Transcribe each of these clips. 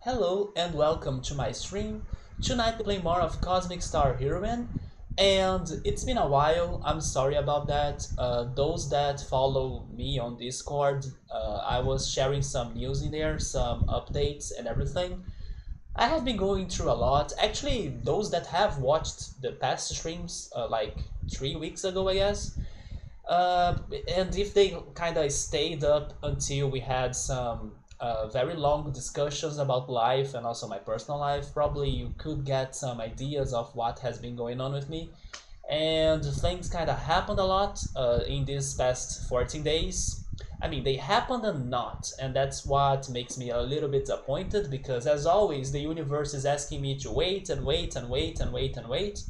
Hello and welcome to my stream. Tonight we play more of Cosmic Star Heroine, and it's been a while. I'm sorry about that. Those that follow me on Discord, I was sharing some news in there, some updates and everything. I have been going through a lot. Actually, those that have watched the past streams, like 3 weeks ago, I guess, uh, and if they kind of stayed up until we had some very long discussions about life and also my personal life, probably you could get some ideas of what has been going on with me. And things kind of happened a lot in these past 14 days. I mean, they happened and not, and that's what makes me a little bit disappointed because, as always, the universe is asking me to wait and wait and wait and wait and wait,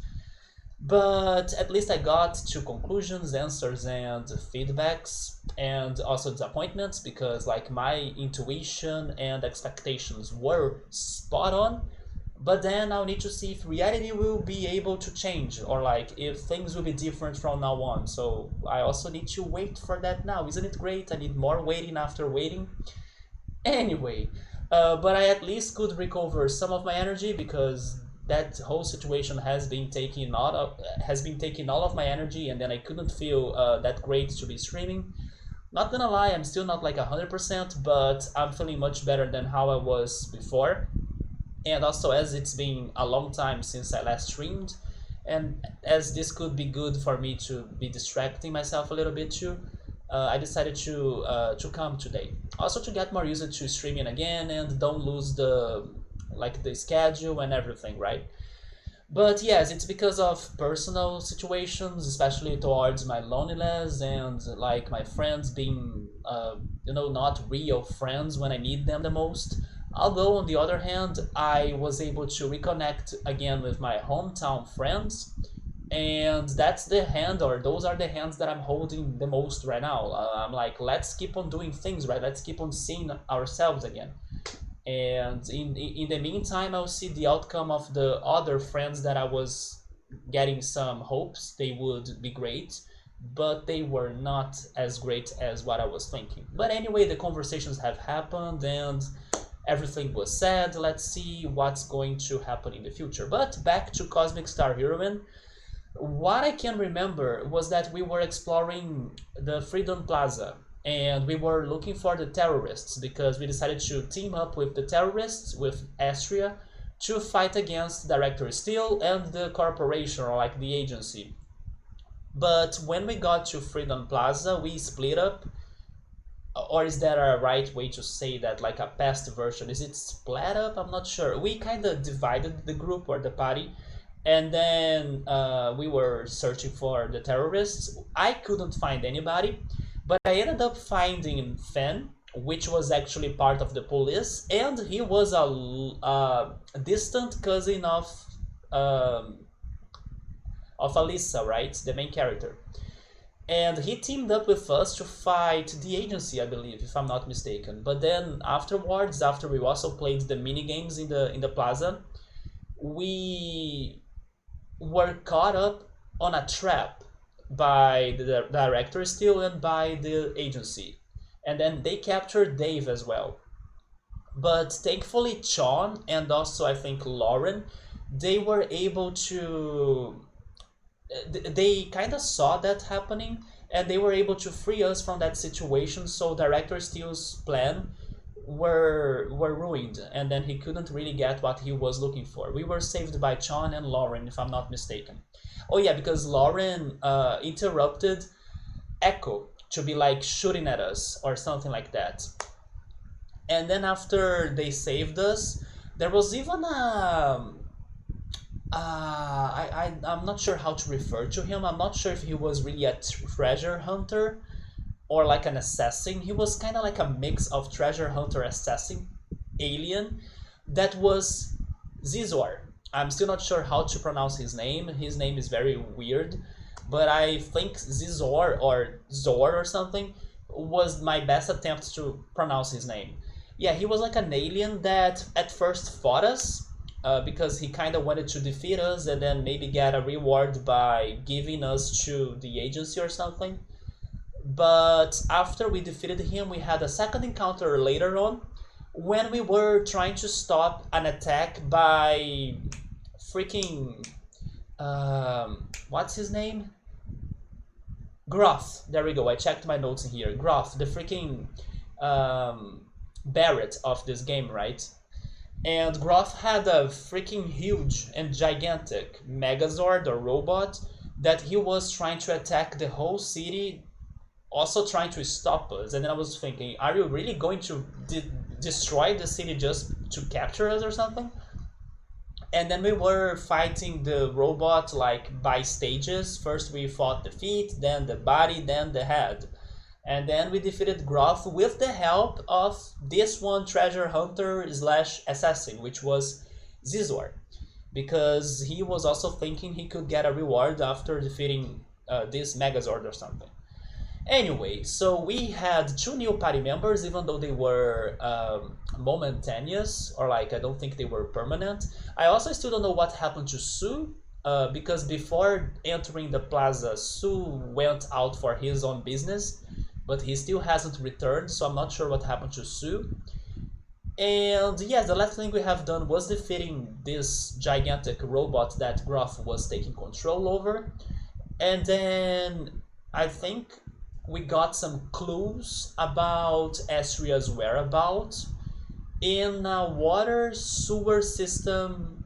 but at least I got to conclusions, answers, and feedbacks, and also disappointments because, like, my intuition and expectations were spot on. But then I'll need to see if reality will be able to change or like if things will be different from now on. So I also need to wait for that now. Isn't it great? I need more waiting after waiting. Anyway, but I at least could recover some of my energy because that whole situation has been taking all of my energy, and then I couldn't feel that great to be streaming. Not gonna lie, I'm still not like 100%, but I'm feeling much better than how I was before. And also, as it's been a long time since I last streamed, and as this could be good for me to be distracting myself a little bit too, I decided to come today. Also to get more used to streaming again and don't lose the schedule and everything, right? But yes, it's because of personal situations, especially towards my loneliness and like my friends being, not real friends when I need them the most. Although, on the other hand, I was able to reconnect again with my hometown friends, and that's the hand, or those are the hands that I'm holding the most right now. I'm like, let's keep on doing things, right? Let's keep on seeing ourselves again. And in the meantime, I'll see the outcome of the other friends that I was getting some hopes they would be great, but they were not as great as what I was thinking. But anyway, the conversations have happened and everything was said. Let's see what's going to happen in the future. But back to Cosmic Star Heroine. What I can remember was that we were exploring the Freedom Plaza and we were looking for the terrorists because we decided to team up with the terrorists, with Astrea, to fight against Director Steel and the corporation, or like the agency. But when we got to Freedom Plaza, we split up. Or is that a right way to say that, like a past version? Is it split up? I'm not sure. We kind of divided the group or the party, and then we were searching for the terrorists. I couldn't find anybody, but I ended up finding Fen, which was actually part of the police, and he was a distant cousin of Alyssa, right? The main character. And he teamed up with us to fight the agency, I believe, if I'm not mistaken. But then afterwards, after we also played the mini games in the plaza, we were caught up on a trap by the director still and by the agency. And then they captured Dave as well. But thankfully, Sean and also I think Lauren, they were able to they kind of saw that happening and they were able to free us from that situation, so director steele's plan were ruined, and then he couldn't really get what he was looking for. We were saved by Sean and Lauren, if I'm not mistaken. Oh yeah, because Lauren interrupted Echo to be like shooting at us or something like that. And then after they saved us, there was even a I'm not sure how to refer to him. I'm not sure if he was really a treasure hunter or like an assassin. He was kind of like a mix of treasure hunter assassin alien that was Zizor. I'm still not sure how to pronounce his name. His name is very weird, but I think Zizor or Zor or something was my best attempt to pronounce his name. Yeah, he was like an alien that at first fought us because he kind of wanted to defeat us and then maybe get a reward by giving us to the agency or something. But after we defeated him, we had a second encounter later on when we were trying to stop an attack by freaking what's his name? Groth. There we go. I checked my notes in here. Groth, the freaking Barrett of this game, right? And Groth had a freaking huge and gigantic Megazord or robot that he was trying to attack the whole city, also trying to stop us. And then I was thinking, are you really going to destroy the city just to capture us or something? And then we were fighting the robot like by stages. First we fought the feet, then the body, then the head. And then we defeated Groth with the help of this one treasure hunter slash assassin, which was Zizor. Because he was also thinking he could get a reward after defeating this Megazord or something. Anyway, so we had two new party members, even though they were momentaneous, or like I don't think they were permanent. I also still don't know what happened to Sue, because before entering the plaza, Sue went out for his own business, but he still hasn't returned, so I'm not sure what happened to Sue. And yes, the last thing we have done was defeating this gigantic robot that Groth was taking control over. And then I think we got some clues about Astrea's whereabouts in a water sewer system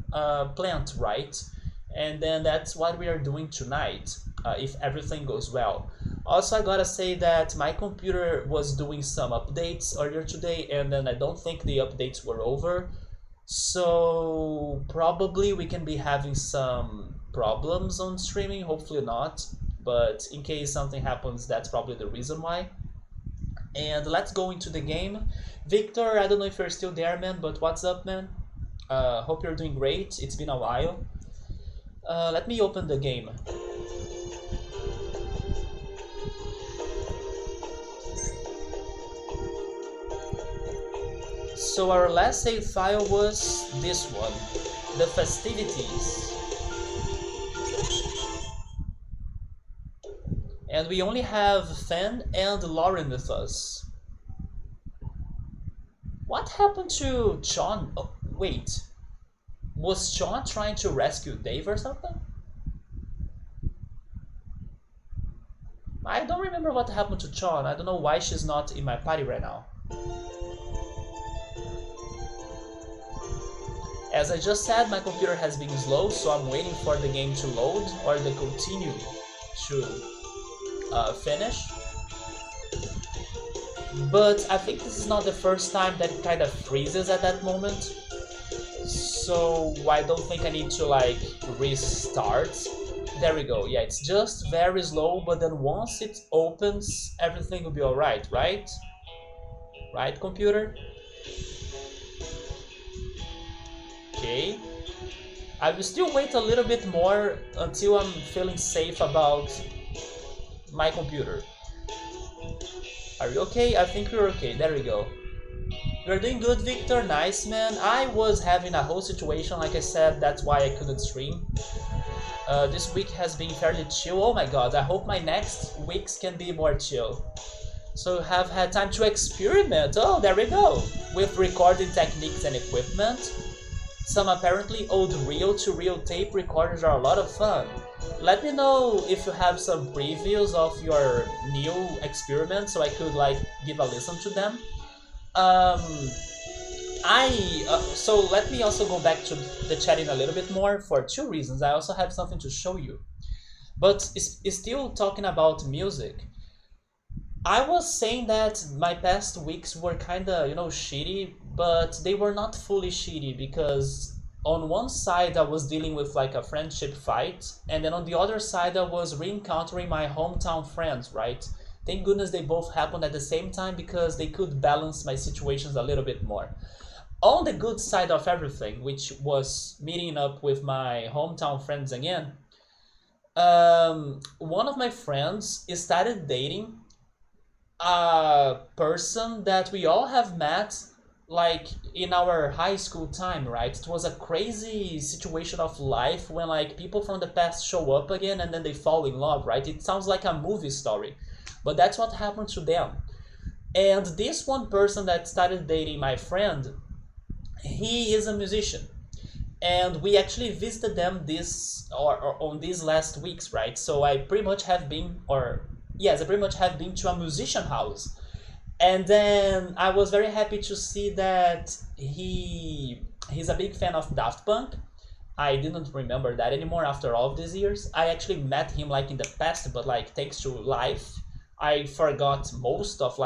plant, right? And then that's what we are doing tonight, if everything goes well. Also, I gotta say that my computer was doing some updates earlier today, and then I don't think the updates were over. So probably we can be having some problems on streaming, hopefully not. But in case something happens, that's probably the reason why. And let's go into the game. Victor, I don't know if you're still there, man, but what's up, man? Hope you're doing great. It's been a while. Let me open the game. So our last save file was this one, the festivities. And we only have Fen and Lauren with us. What happened to John? Oh, wait. Was John trying to rescue Dave or something? I don't remember what happened to John. I don't know why she's not in my party right now. As I just said, my computer has been slow, so I'm waiting for the game to load or the continue to finish. But I think this is not the first time that it kind of freezes at that moment, so I don't think I need to like restart. There we go. Yeah, it's just very slow, but then once it opens, everything will be alright, right? Right, computer? Okay. I will still wait a little bit more until I'm feeling safe about my computer. Are you okay? I think we're okay. There we go. You're doing good, Victor. Nice, man. I was having a whole situation, like I said, that's why I couldn't stream. This week has been fairly chill. Oh my god, I hope my next weeks can be more chill. So have had time to experiment. Oh, there we go. With recording techniques and equipment. Some apparently old reel-to-reel tape recorders are a lot of fun. Let me know if you have some previews of your new experiments so I could like give a listen to them. So let me also go back to the chatting a little bit more for two reasons. I also have something to show you. But it's still talking about music. I was saying that my past weeks were kinda, shitty, but they were not fully shitty because on one side I was dealing with like a friendship fight, and then on the other side I was re-encountering my hometown friends, right? Thank goodness they both happened at the same time because they could balance my situations a little bit more. On the good side of everything, which was meeting up with my hometown friends again, one of my friends started dating a person that we all have met like in our high school time, right? It was a crazy situation of life when like people from the past show up again and then they fall in love, right? It sounds like a movie story, but that's what happened to them. And this one person that started dating my friend, he is a musician, and we actually visited them this or on these last weeks, right? So I pretty much have been, or yes, I pretty much have been to a musician house, and then I was very happy to see that he's a big fan of Daft Punk. I didn't remember that anymore after all of these years. I actually met him like in the past, but like thanks to life, I forgot most of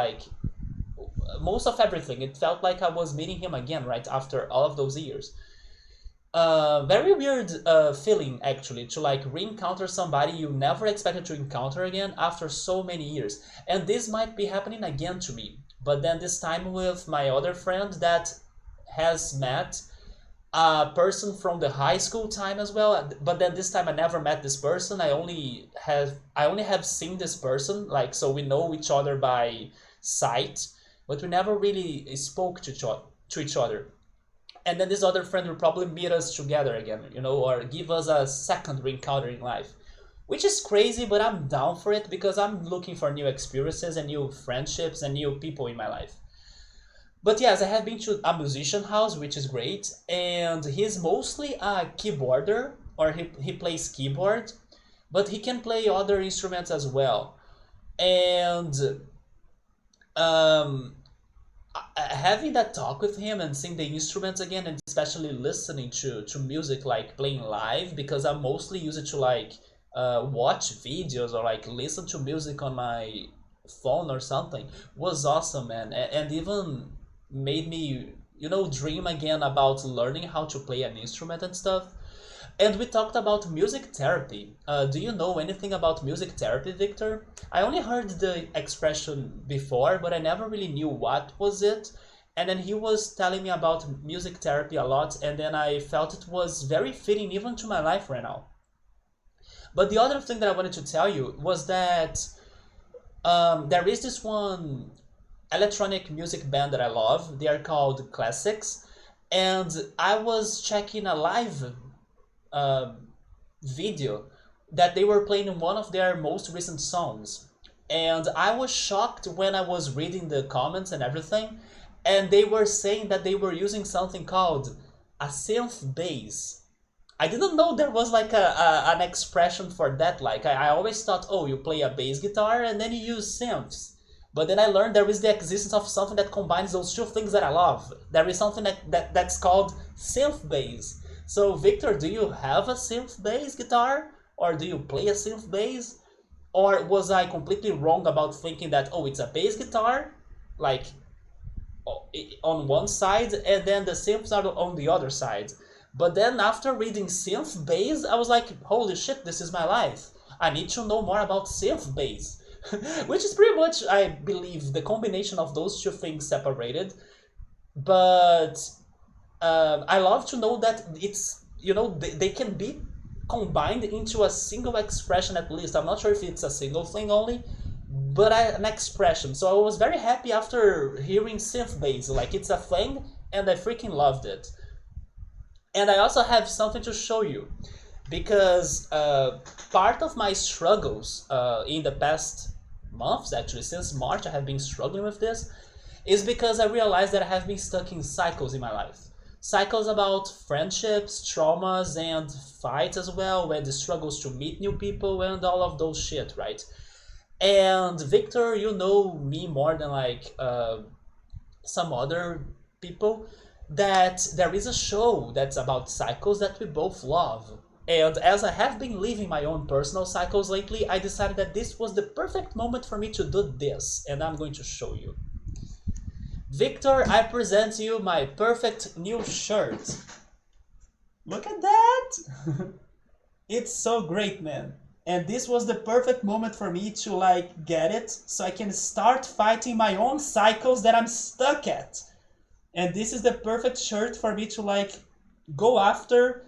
everything. It felt like I was meeting him again right after all of those years. Very weird feeling actually to like re-encounter somebody you never expected to encounter again after so many years. And this might be happening again to me, but then this time with my other friend that has met a person from the high school time as well. But then this time I never met this person. I only have seen this person, like, so we know each other by sight, but we never really spoke to each other. And then this other friend will probably meet us together again, or give us a second encounter in life, which is crazy, but I'm down for it because I'm looking for new experiences and new friendships and new people in my life. But yes, I have been to a musician house, which is great, and he's mostly a keyboarder, or he plays keyboard, but he can play other instruments as well. And um, having that talk with him and seeing the instruments again, and especially listening to music like playing live, because I'm mostly used to like watch videos or like listen to music on my phone or something, was awesome, man. And even made me dream again about learning how to play an instrument and stuff. And we talked about music therapy. Do you know anything about music therapy, Victor? I only heard the expression before, but I never really knew what was it. And then he was telling me about music therapy a lot, and then I felt it was very fitting even to my life right now. But the other thing that I wanted to tell you was that there is this one electronic music band that I love. They are called Classics, and I was checking a live uh, video that they were playing in one of their most recent songs. And I was shocked when I was reading the comments and everything, and they were saying that they were using something called a synth bass. I didn't know there was like an expression for that. Like I always thought, oh, you play a bass guitar and then you use synths. But then I learned there is the existence of something that combines those two things that I love. There is something that's called synth bass. So Victor, do you have a synth bass guitar? Or do you play a synth bass? Or was I completely wrong about thinking that, oh, it's a bass guitar, like on one side, and then the synths are on the other side? But then after reading synth bass, I was like, holy shit, this is my life. I need to know more about synth bass. Which is pretty much, I believe, the combination of those two things separated. But I love to know that it's, they can be combined into a single expression at least. I'm not sure if it's a single thing only, but an expression. So I was very happy after hearing synth bass. Like, it's a thing, and I freaking loved it. And I also have something to show you, because part of my struggles in the past months, actually since March, I have been struggling with this, is because I realized that I have been stuck in cycles in my life. Cycles about friendships, traumas, and fights as well, and the struggles to meet new people and all of those shit, right? And Victor, you know me more than like some other people, that there is a show that's about cycles that we both love. And as I have been living my own personal cycles lately, I decided that this was the perfect moment for me to do this, and I'm going to show you. Victor, I present to you my perfect new shirt. Look at that! It's so great, man. And this was the perfect moment for me to like get it, so I can start fighting my own cycles that I'm stuck at. And this is the perfect shirt for me to like go after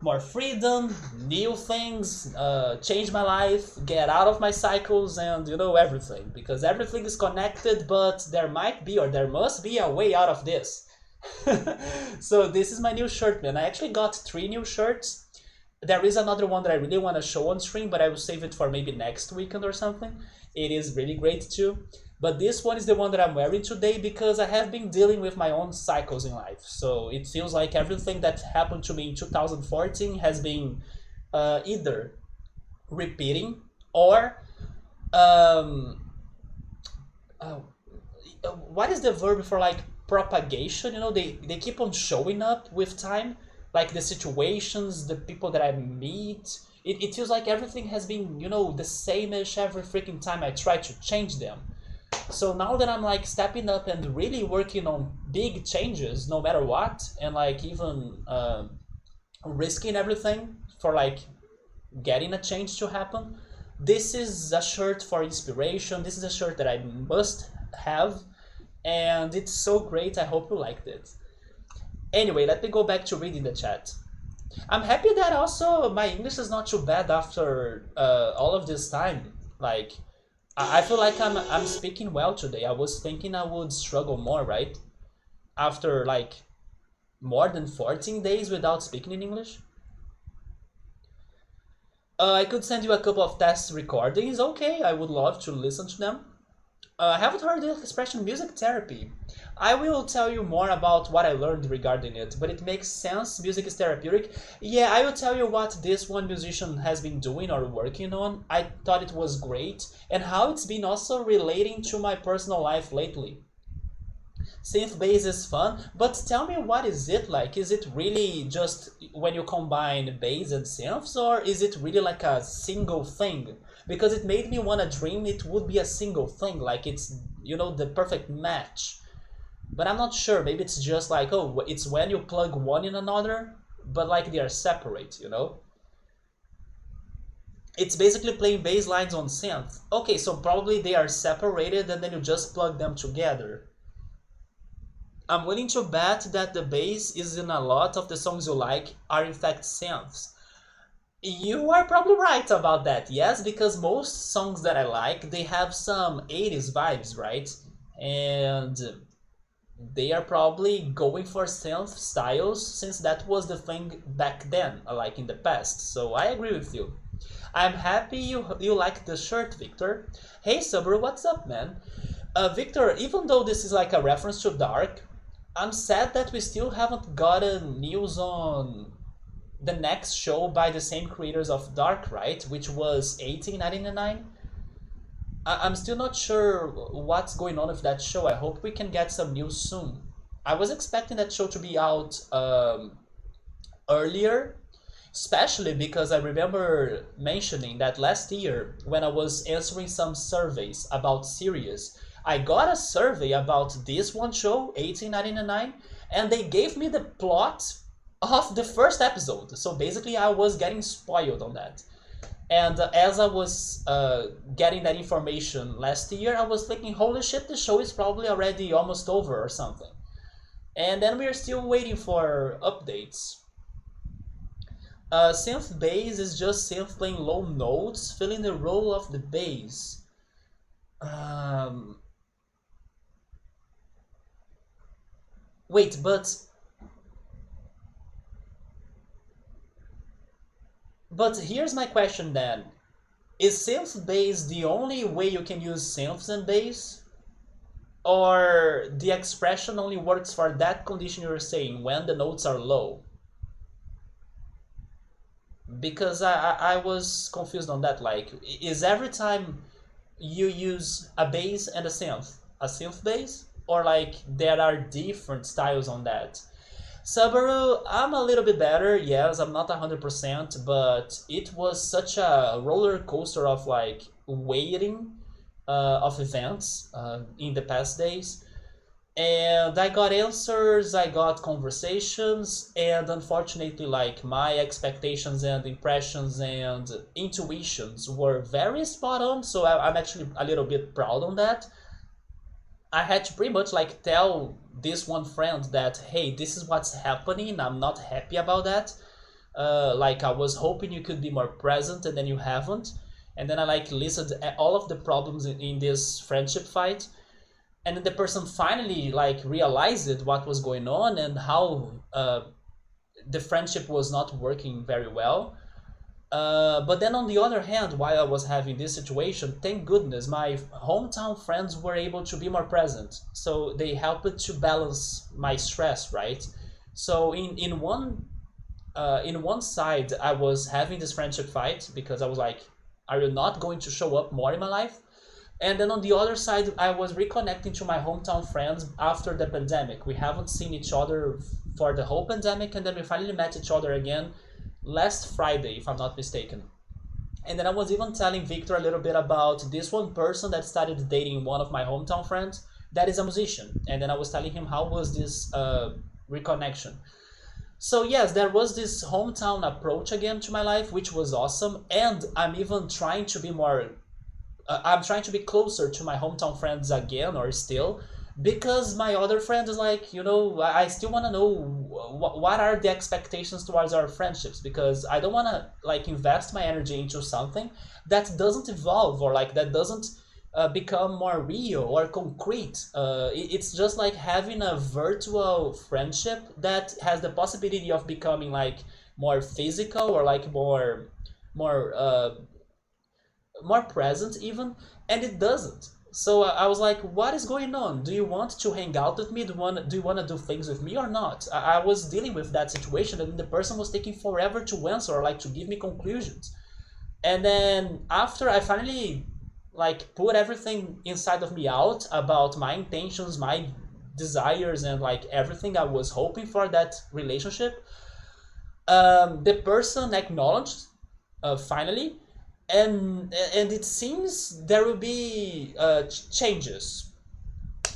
more freedom, new things, change my life, get out of my cycles, and everything. Because everything is connected, but there might be, or there must be, a way out of this. So this is my new shirt, man. I actually got 3 new shirts. There is another one that I really want to show on stream, but I will save it for maybe next weekend or something. It is really great too. But this one is the one that I'm wearing today because I have been dealing with my own cycles in life. So it feels like everything that happened to me in 2014 has been either repeating or um, uh, what is the verb for like propagation? They keep on showing up with time, like the situations, the people that I meet. It feels like everything has been the same-ish every freaking time I try to change them. So now that I'm like stepping up and really working on big changes no matter what, and like even risking everything for like getting a change to happen, this is a shirt for inspiration. This is a shirt that I must have, and it's so great. I hope you liked it. Anyway, let me go back to reading the chat. I'm happy that also my English is not too bad after all of this time. Like, I feel like I'm speaking well today. I was thinking I would struggle more, right? After like more than 14 days without speaking in English. I could send you a couple of test recordings. Okay, I would love to listen to them. I haven't heard the expression music therapy. I will tell you more about what I learned regarding it, but it makes sense. Music is therapeutic. Yeah, I will tell you what this one musician has been doing or working on. I thought it was great, and how it's been also relating to my personal life lately. Synth bass is fun, but tell me, what is it like? Is it really just when you combine bass and synths, or is it really like a single thing? Because it made me want to dream it would be a single thing, like it's, the perfect match. But I'm not sure, maybe it's just like, oh, it's when you plug one in another, but like they are separate. It's basically playing bass lines on synth. Okay, so probably they are separated and then you just plug them together. I'm willing to bet that the bass is in a lot of the songs you like are in fact synths. You are probably right about that, yes, because most songs that I like, they have some 80s vibes, right? And they are probably going for synth styles since that was the thing back then, like in the past. So I agree with you. I'm happy you like the shirt, Victor. Hey Subaru, what's up, man? Victor, even though this is like a reference to Dark, I'm sad that we still haven't gotten news on the next show by the same creators of Dark, right? Which was 1899. I'm still not sure what's going on with that show. I hope we can get some news soon. I was expecting that show to be out earlier, especially because I remember mentioning that last year when I was answering some surveys about series, I got a survey about this one show, 1899, and they gave me the plot of the first episode. So basically, I was getting spoiled on that. And as I was getting that information last year, I was thinking, holy shit, the show is probably already almost over or something. And then we are still waiting for updates. Synth bass is just synth playing low notes, filling the role of the bass. Wait, but here's my question then. Is synth bass the only way you can use synths and bass? Or the expression only works for that condition you're saying, when the notes are low? Because I was confused on that. Like, is every time you use a bass and a synth bass? Or like there are different styles on that? Subaru, I'm a little bit better. Yes, I'm not 100%, but it was such a roller coaster of like waiting of events in the past days. And I got answers, I got conversations, and unfortunately, like my expectations and impressions and intuitions were very spot on. So I'm actually a little bit proud on that. I had to pretty much like tell this one friend that, hey, this is what's happening. I'm not happy about that. Like I was hoping you could be more present, and then you haven't. And then I like listed all of the problems in this friendship fight, and then the person finally like realized what was going on and how the friendship was not working very well. But then on the other hand, while I was having this situation, thank goodness my hometown friends were able to be more present. So they helped to balance my stress, right? So in one side, I was having this friendship fight because I was like, are you not going to show up more in my life? And then on the other side, I was reconnecting to my hometown friends after the pandemic. We haven't seen each other for the whole pandemic, and then we finally met each other again last Friday, if I'm not mistaken. And then I was even telling Victor a little bit about this one person that started dating one of my hometown friends that is a musician. And then I was telling him how was this reconnection. So yes, there was this hometown approach again to my life, which was awesome. And I'm even trying to be more I'm trying to be closer to my hometown friends again, or still, because my other friend is like, I still want to know what are the expectations towards our friendships, because I don't want to like invest my energy into something that doesn't evolve, or like that doesn't become more real or concrete. It's just like having a virtual friendship that has the possibility of becoming like more physical, or like more present even, and it doesn't. So I was like, what is going on? Do you want to hang out with me? Do you want to do things with me or not? I was dealing with that situation, and the person was taking forever to answer, or like to give me conclusions. And then after I finally like put everything inside of me out about my intentions, my desires, and like everything I was hoping for that relationship, the person acknowledged finally, and it seems there will be changes.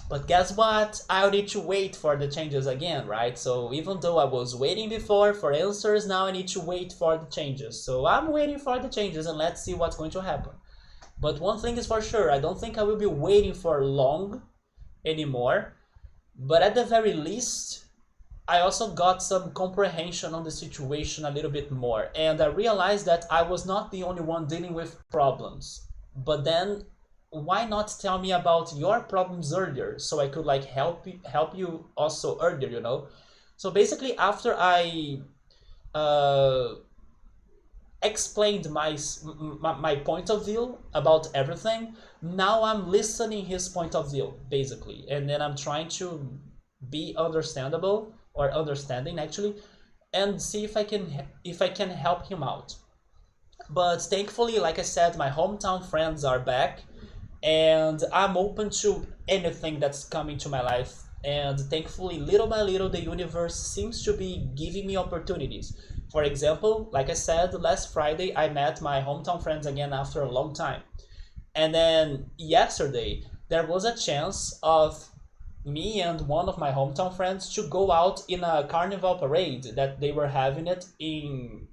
But guess what? I'll need to wait for the changes again, right? So even though I was waiting before for answers, now I need to wait for the changes. So I'm waiting for the changes, and let's see what's going to happen. But one thing is for sure, I don't think I will be waiting for long anymore. But at the very least, I also got some comprehension on the situation a little bit more, and I realized that I was not the only one dealing with problems. But then, why not tell me about your problems earlier, so I could like help you also earlier? So basically, after I uh, explained my point of view about everything, now I'm listening his point of view basically, and then I'm trying to be understandable, or understanding actually, and see if I can help him out. But thankfully, like I said, my hometown friends are back, and I'm open to anything that's coming to my life. And thankfully, little by little, the universe seems to be giving me opportunities. For example, like I said, last Friday I met my hometown friends again after a long time. And then yesterday, there was a chance of me and one of my hometown friends to go out in a carnival parade that they were having it in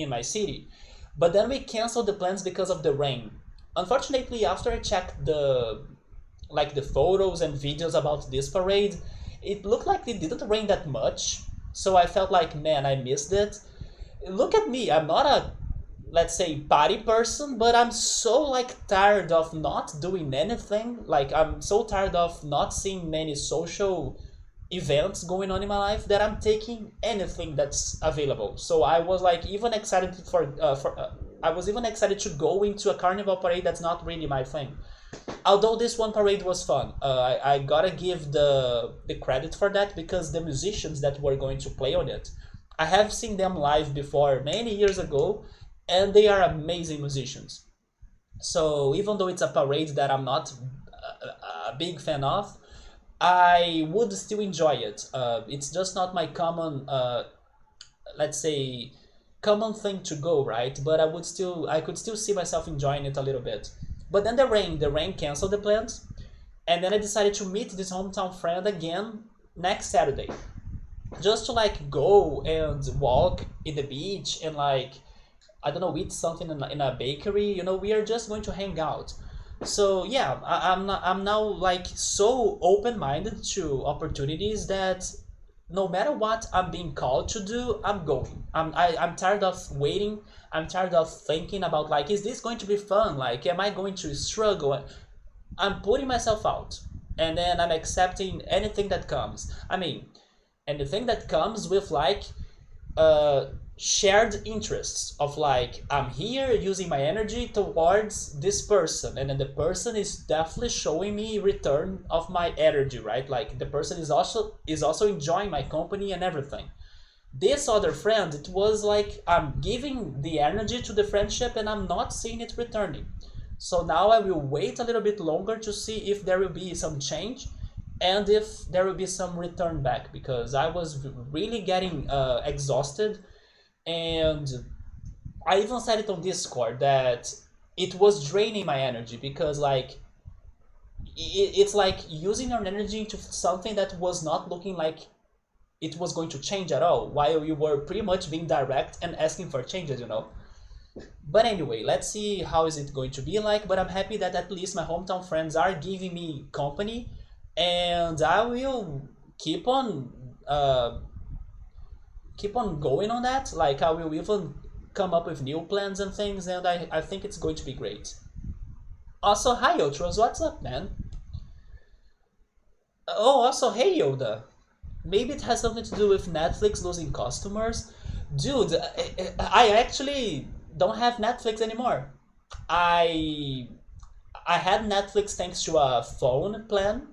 my city. But then we canceled the plans because of the rain. Unfortunately, after I checked the photos and videos about this parade, it looked like it didn't rain that much. So I felt like, man, I missed it. Look at me, I'm not a, let's say, party person, but I'm so like tired of not doing anything. Like I'm so tired of not seeing many social events going on in my life that I'm taking anything that's available. So I was like even excited for I was even excited to go into a carnival parade that's not really my thing. Although this one parade was fun, I gotta give the credit for that, because the musicians that were going to play on it, I have seen them live before many years ago, and they are amazing musicians. So even though it's a parade that I'm not a big fan of, I would still enjoy it. It's just not my common, let's say, common thing to go, right? But I could still see myself enjoying it a little bit. But then the rain canceled the plans, and then I decided to meet this hometown friend again next Saturday, just to like go and walk in the beach and like, I don't know, eat something in a bakery. We are just going to hang out. So yeah, I'm now like so open minded to opportunities that no matter what I'm being called to do, I'm going. I'm tired of waiting. I'm tired of thinking about like, is this going to be fun? Like, am I going to struggle? I'm putting myself out, and then I'm accepting anything that comes. I mean, anything that comes with like uh shared interests of like I'm here using my energy towards this person, and then the person is definitely showing me return of my energy, right? Like the person is also enjoying my company and everything. This other friend, it was like I'm giving the energy to the friendship and I'm not seeing it returning. So now I will wait a little bit longer to see if there will be some change and if there will be some return back, because I was really getting exhausted. And I even said it on Discord that it was draining my energy, because like it's like using your energy into something that was not looking like it was going to change at all, while you were pretty much being direct and asking for changes. But anyway, let's see how is it going to be like. But I'm happy that at least my hometown friends are giving me company, and I will keep on going on that. Like I will even come up with new plans and things, and I think it's going to be great. Also, hi Ultros, what's up, man? Oh, also, hey Yoda. Maybe it has something to do with Netflix losing customers. Dude, I actually don't have Netflix anymore. I I had Netflix thanks to a phone plan,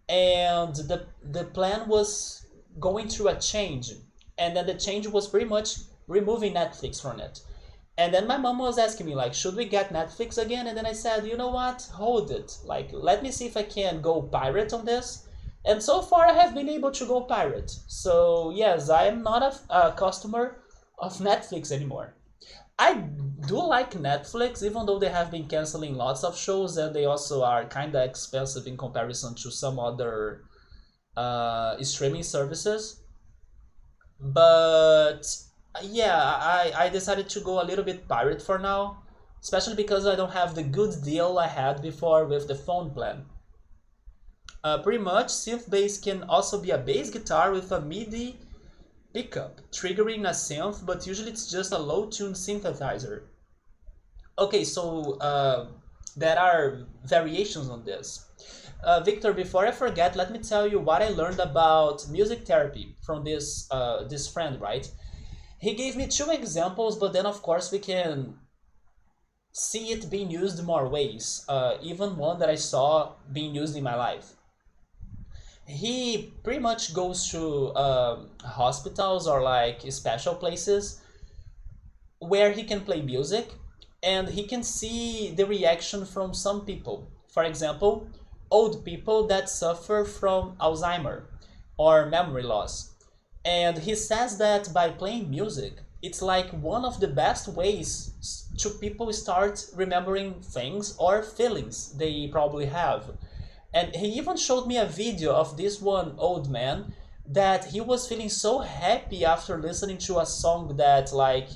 and the plan was going through a change, and then the change was pretty much removing Netflix from it. And then my mom was asking me like, should we get Netflix again? And then I said, you know what, hold it, like let me see if I can go pirate on this. And so far I have been able to go pirate, so yes, I am not a customer of Netflix anymore. I do like Netflix, even though they have been canceling lots of shows and they also are kind of expensive in comparison to some other streaming services. But yeah, I decided to go a little bit pirate for now, especially because I don't have the good deal I had before with the phone plan. Pretty much, synth bass can also be a bass guitar with a MIDI pickup, triggering a synth, but usually it's just a low-tuned synthesizer. Okay, so there are variations on this. Victor, before I forget, let me tell you what I learned about music therapy from this friend, right? He gave me two examples, but then of course we can see it being used more ways. Even one that I saw being used in my life. He pretty much goes to hospitals or like special places where he can play music, and he can see the reaction from some people. For example, old people that suffer from Alzheimer or memory loss. And he says that by playing music, it's like one of the best ways to people start remembering things or feelings they probably have. And he even showed me a video of this one old man that he was feeling so happy after listening to a song that like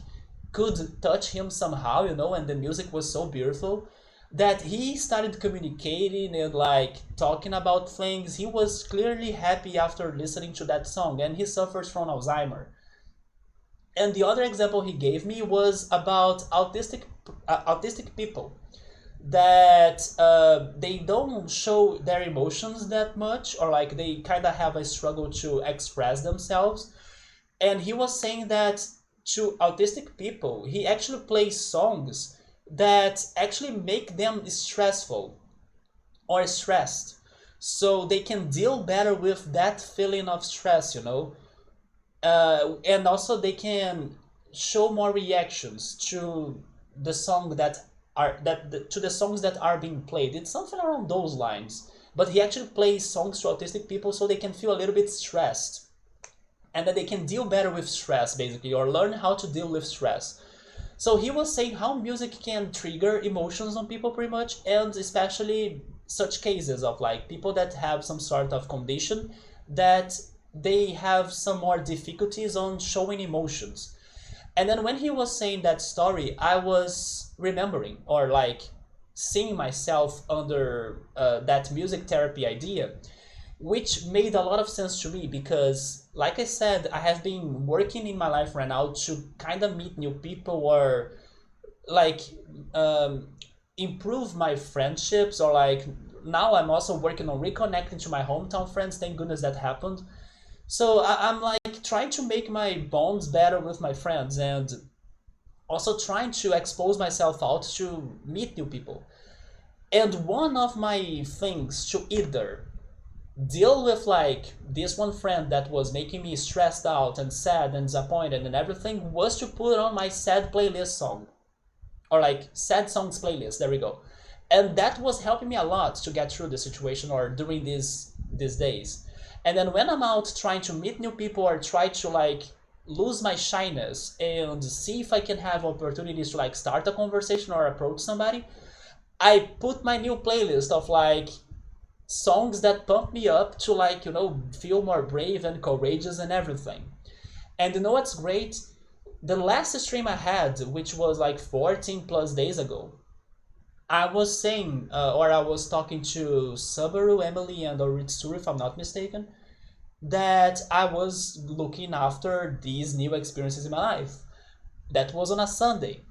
could touch him somehow, and the music was so beautiful that he started communicating and like talking about things. He was clearly happy after listening to that song, and he suffers from Alzheimer. And the other example he gave me was about autistic people that they don't show their emotions that much, or like they kind of have a struggle to express themselves. And he was saying that to autistic people, he actually plays songs that actually make them stressful or stressed, so they can deal better with that feeling of stress. And also they can show more reactions to the song that to the songs that are being played. It's something around those lines. But he actually plays songs to autistic people so they can feel a little bit stressed, and that they can deal better with stress, basically, or learn how to deal with stress. So he was saying how music can trigger emotions on people pretty much, and especially such cases of like people that have some sort of condition that they have some more difficulties on showing emotions. And then when he was saying that story, I was remembering or like seeing myself under that music therapy idea, which made a lot of sense to me because, like I said, I have been working in my life right now to kind of meet new people or like improve my friendships, or like now I'm also working on reconnecting to my hometown friends. Thank goodness that happened. So I'm like trying to make my bonds better with my friends, and also trying to expose myself out to meet new people. And one of my things to either deal with like this one friend that was making me stressed out and sad and disappointed and everything was to put on my sad playlist song, or like sad songs playlist, there we go. And that was helping me a lot to get through the situation or during these days. And then when I'm out trying to meet new people or try to like lose my shyness and see if I can have opportunities to like start a conversation or approach somebody, I put my new playlist of like songs that pump me up to like, feel more brave and courageous and everything. And you know what's great? The last stream I had, which was like 14 plus days ago, I was saying, or I was talking to Subaru, Emily, and Oritsuru, if I'm not mistaken, that I was looking after these new experiences in my life. That was on a Sunday.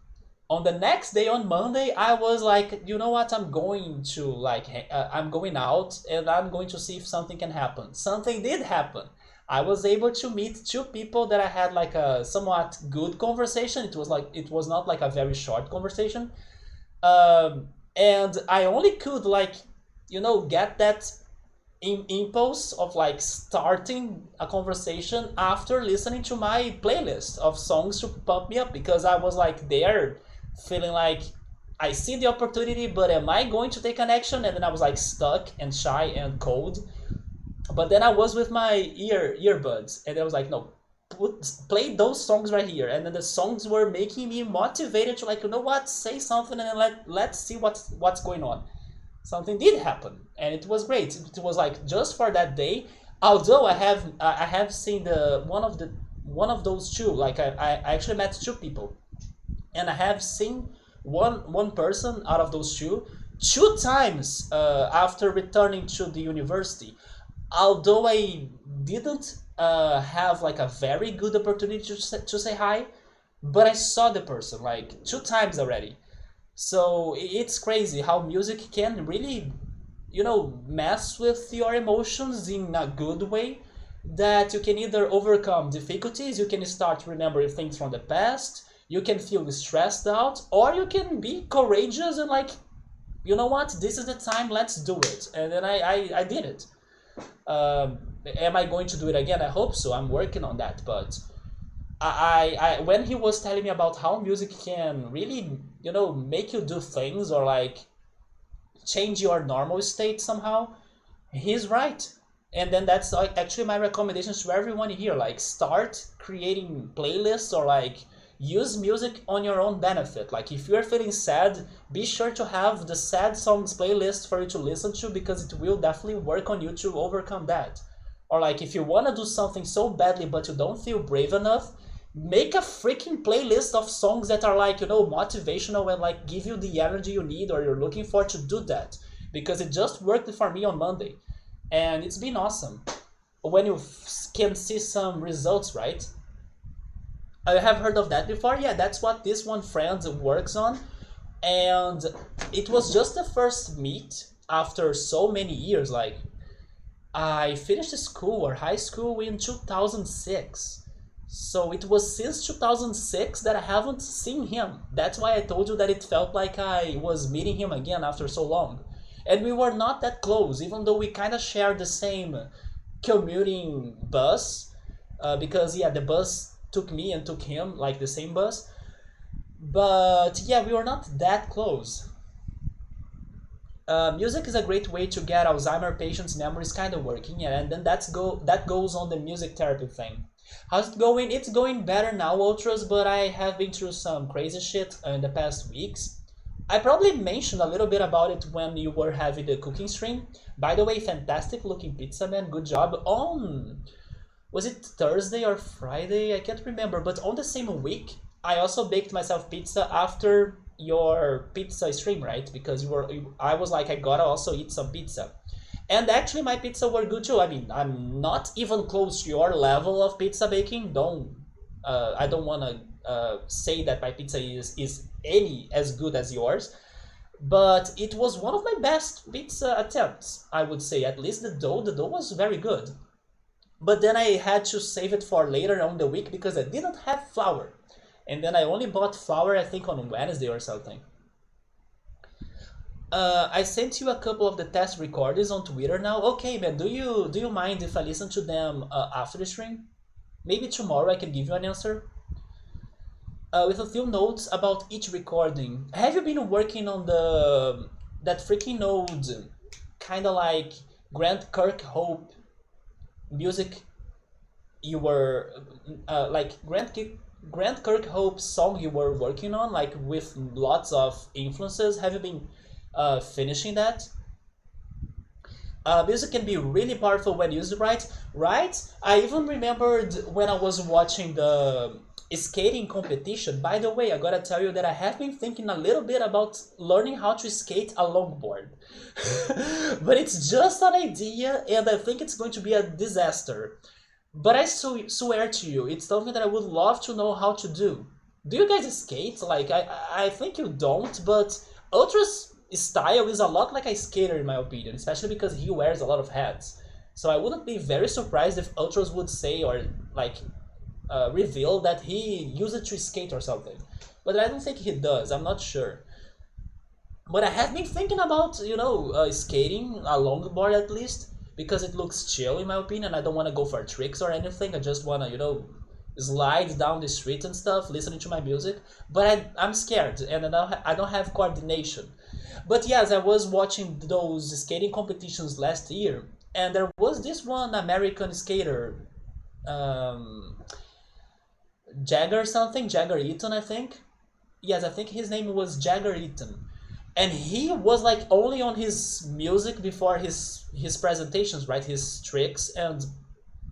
On the next day, on Monday, I was like, you know what, I'm going to like, I'm going out and I'm going to see if something can happen. Something did happen. I was able to meet two people that I had like a somewhat good conversation. It was not like a very short conversation. And I only could like, get that impulse of like starting a conversation after listening to my playlist of songs to pump me up, because I was like there feeling like I see the opportunity, but am I going to take an action? And then I was like stuck and shy and cold. But then I was with my earbuds, and I was like, no, play those songs right here. And then the songs were making me motivated to like, you know what, say something, and then let's see what's going on. Something did happen, and it was great. It was like just for that day. Although I have seen the one of those two. Like I actually met two people, and I have seen one person out of those two times after returning to the university. Although I didn't have like a very good opportunity to say hi, but I saw the person like two times already. So it's crazy how music can really, mess with your emotions in a good way. That you can either overcome difficulties, you can start remembering things from the past, you can feel stressed out, or you can be courageous and like, you know what, this is the time, let's do it. And then I did it. Am I going to do it again? I hope so. I'm working on that. But I when he was telling me about how music can really, make you do things or like change your normal state somehow, he's right. And then that's like actually my recommendations to everyone here. Like start creating playlists or like use music on your own benefit. Like if you're feeling sad, be sure to have the sad songs playlist for you to listen to, because it will definitely work on you to overcome that. Or like if you want to do something so badly but you don't feel brave enough, make a freaking playlist of songs that are like, motivational and like give you the energy you need or you're looking for to do that. Because it just worked for me on Monday. And it's been awesome. When you can see some results, right? I have heard of that before. Yeah, that's what this one friend works on. And it was just the first meet after so many years. Like, I finished school or high school in 2006. So it was since 2006 that I haven't seen him. That's why I told you that it felt like I was meeting him again after so long. And we were not that close, even though we kind of shared the same commuting bus. Because, yeah, the bus took me and took him, like the same bus. But, yeah, we were not that close. Music is a great way to get Alzheimer patients' memories kind of working, yeah, and then that goes on the music therapy thing. How's it going? It's going better now, Ultras, but I have been through some crazy shit in the past weeks. I probably mentioned a little bit about it when you were having the cooking stream. By the way, fantastic looking pizza, man. Good job. Was it Thursday or Friday? I can't remember, but on the same week, I also baked myself pizza after your pizza stream, right? Because I was like, I gotta also eat some pizza. And actually my pizza were good too. I mean, I'm not even close to your level of pizza baking. I don't wanna say that my pizza is any as good as yours. But it was one of my best pizza attempts, I would say. At least the dough was very good. but then I had to save it for later on the week because I didn't have flour. And then I only bought flour, I think, on Wednesday or something. I sent you a couple of the test recordings on Twitter now. Okay, man, do you mind if I listen to them after the stream? Maybe tomorrow I can give you an answer. With a few notes about each recording. Have you been working on the that freaking node, kind of like Grant Kirkhope music? You were like Grant Kirkhope song you were working on, like with lots of influences. Have you been finishing that? Music can be really powerful when used right. Right? I even remembered when I was watching the skating competition. By the way, I gotta tell you that I have been thinking a little bit about learning how to skate a longboard. But it's just an idea, and I think it's going to be a disaster. But I swear to you, it's something that I would love to know how to do. Do you guys skate? Like, I think you don't, but Ultra's style is a lot like a skater in my opinion, especially because he wears a lot of hats. So I wouldn't be very surprised if Ultras would say or like reveal that he used it to skate or something. But I don't think he does, I'm not sure. But I have been thinking about, skating a longboard at least, because it looks chill in my opinion. I don't want to go for tricks or anything. I just want to, slide down the street and stuff, listening to my music. But I'm scared, and I don't have coordination. But yes, I was watching those skating competitions last year, and there was this one American skater, um, Jagger something, Jagger Eaton, I think. Yes, I think his name was Jagger Eaton, and he was like only on his music before his presentations, right? His tricks and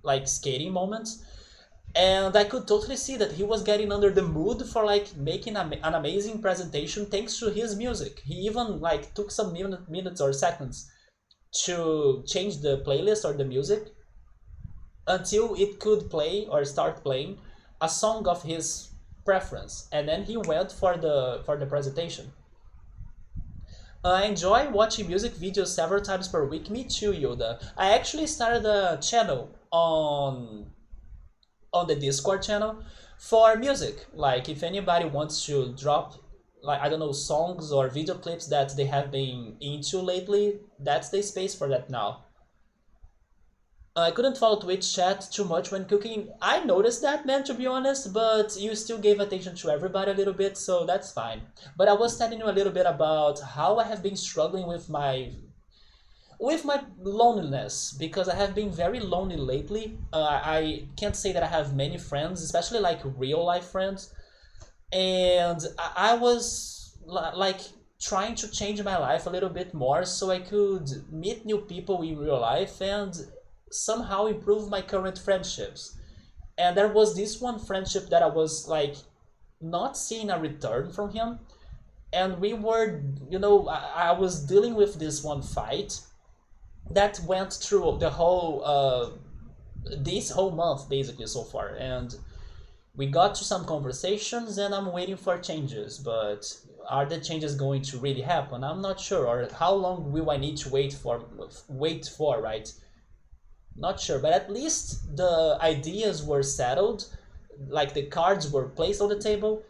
like skating moments, and I could totally see that he was getting under the mood for like making an amazing presentation thanks to his music. He even like took some minutes or seconds to change the playlist or the music until it could play or start playing a song of his preference, and then he went for the presentation. I enjoy watching music videos several times per week. Me too, Yoda. I actually started a channel on the Discord channel for music. Like if anybody wants to drop like I don't know songs or video clips that they have been into lately, that's the space for that now. I couldn't follow Twitch chat too much when cooking. I noticed that, man, to be honest, but you still gave attention to everybody a little bit, so that's fine. But I was telling you a little bit about how I have been struggling with my loneliness because I have been very lonely lately. I can't say that I have many friends, especially like real life friends, and I was like trying to change my life a little bit more so I could meet new people in real life and somehow improve my current friendships. And there was this one friendship that I was like not seeing a return from him, and we were, I was dealing with this one fight that went through the whole this whole month basically so far, and we got to some conversations and I'm waiting for changes, but are the changes going to really happen? I'm not sure. Or how long will I need to wait for, right? Not sure, but at least the ideas were settled, like the cards were placed on the table,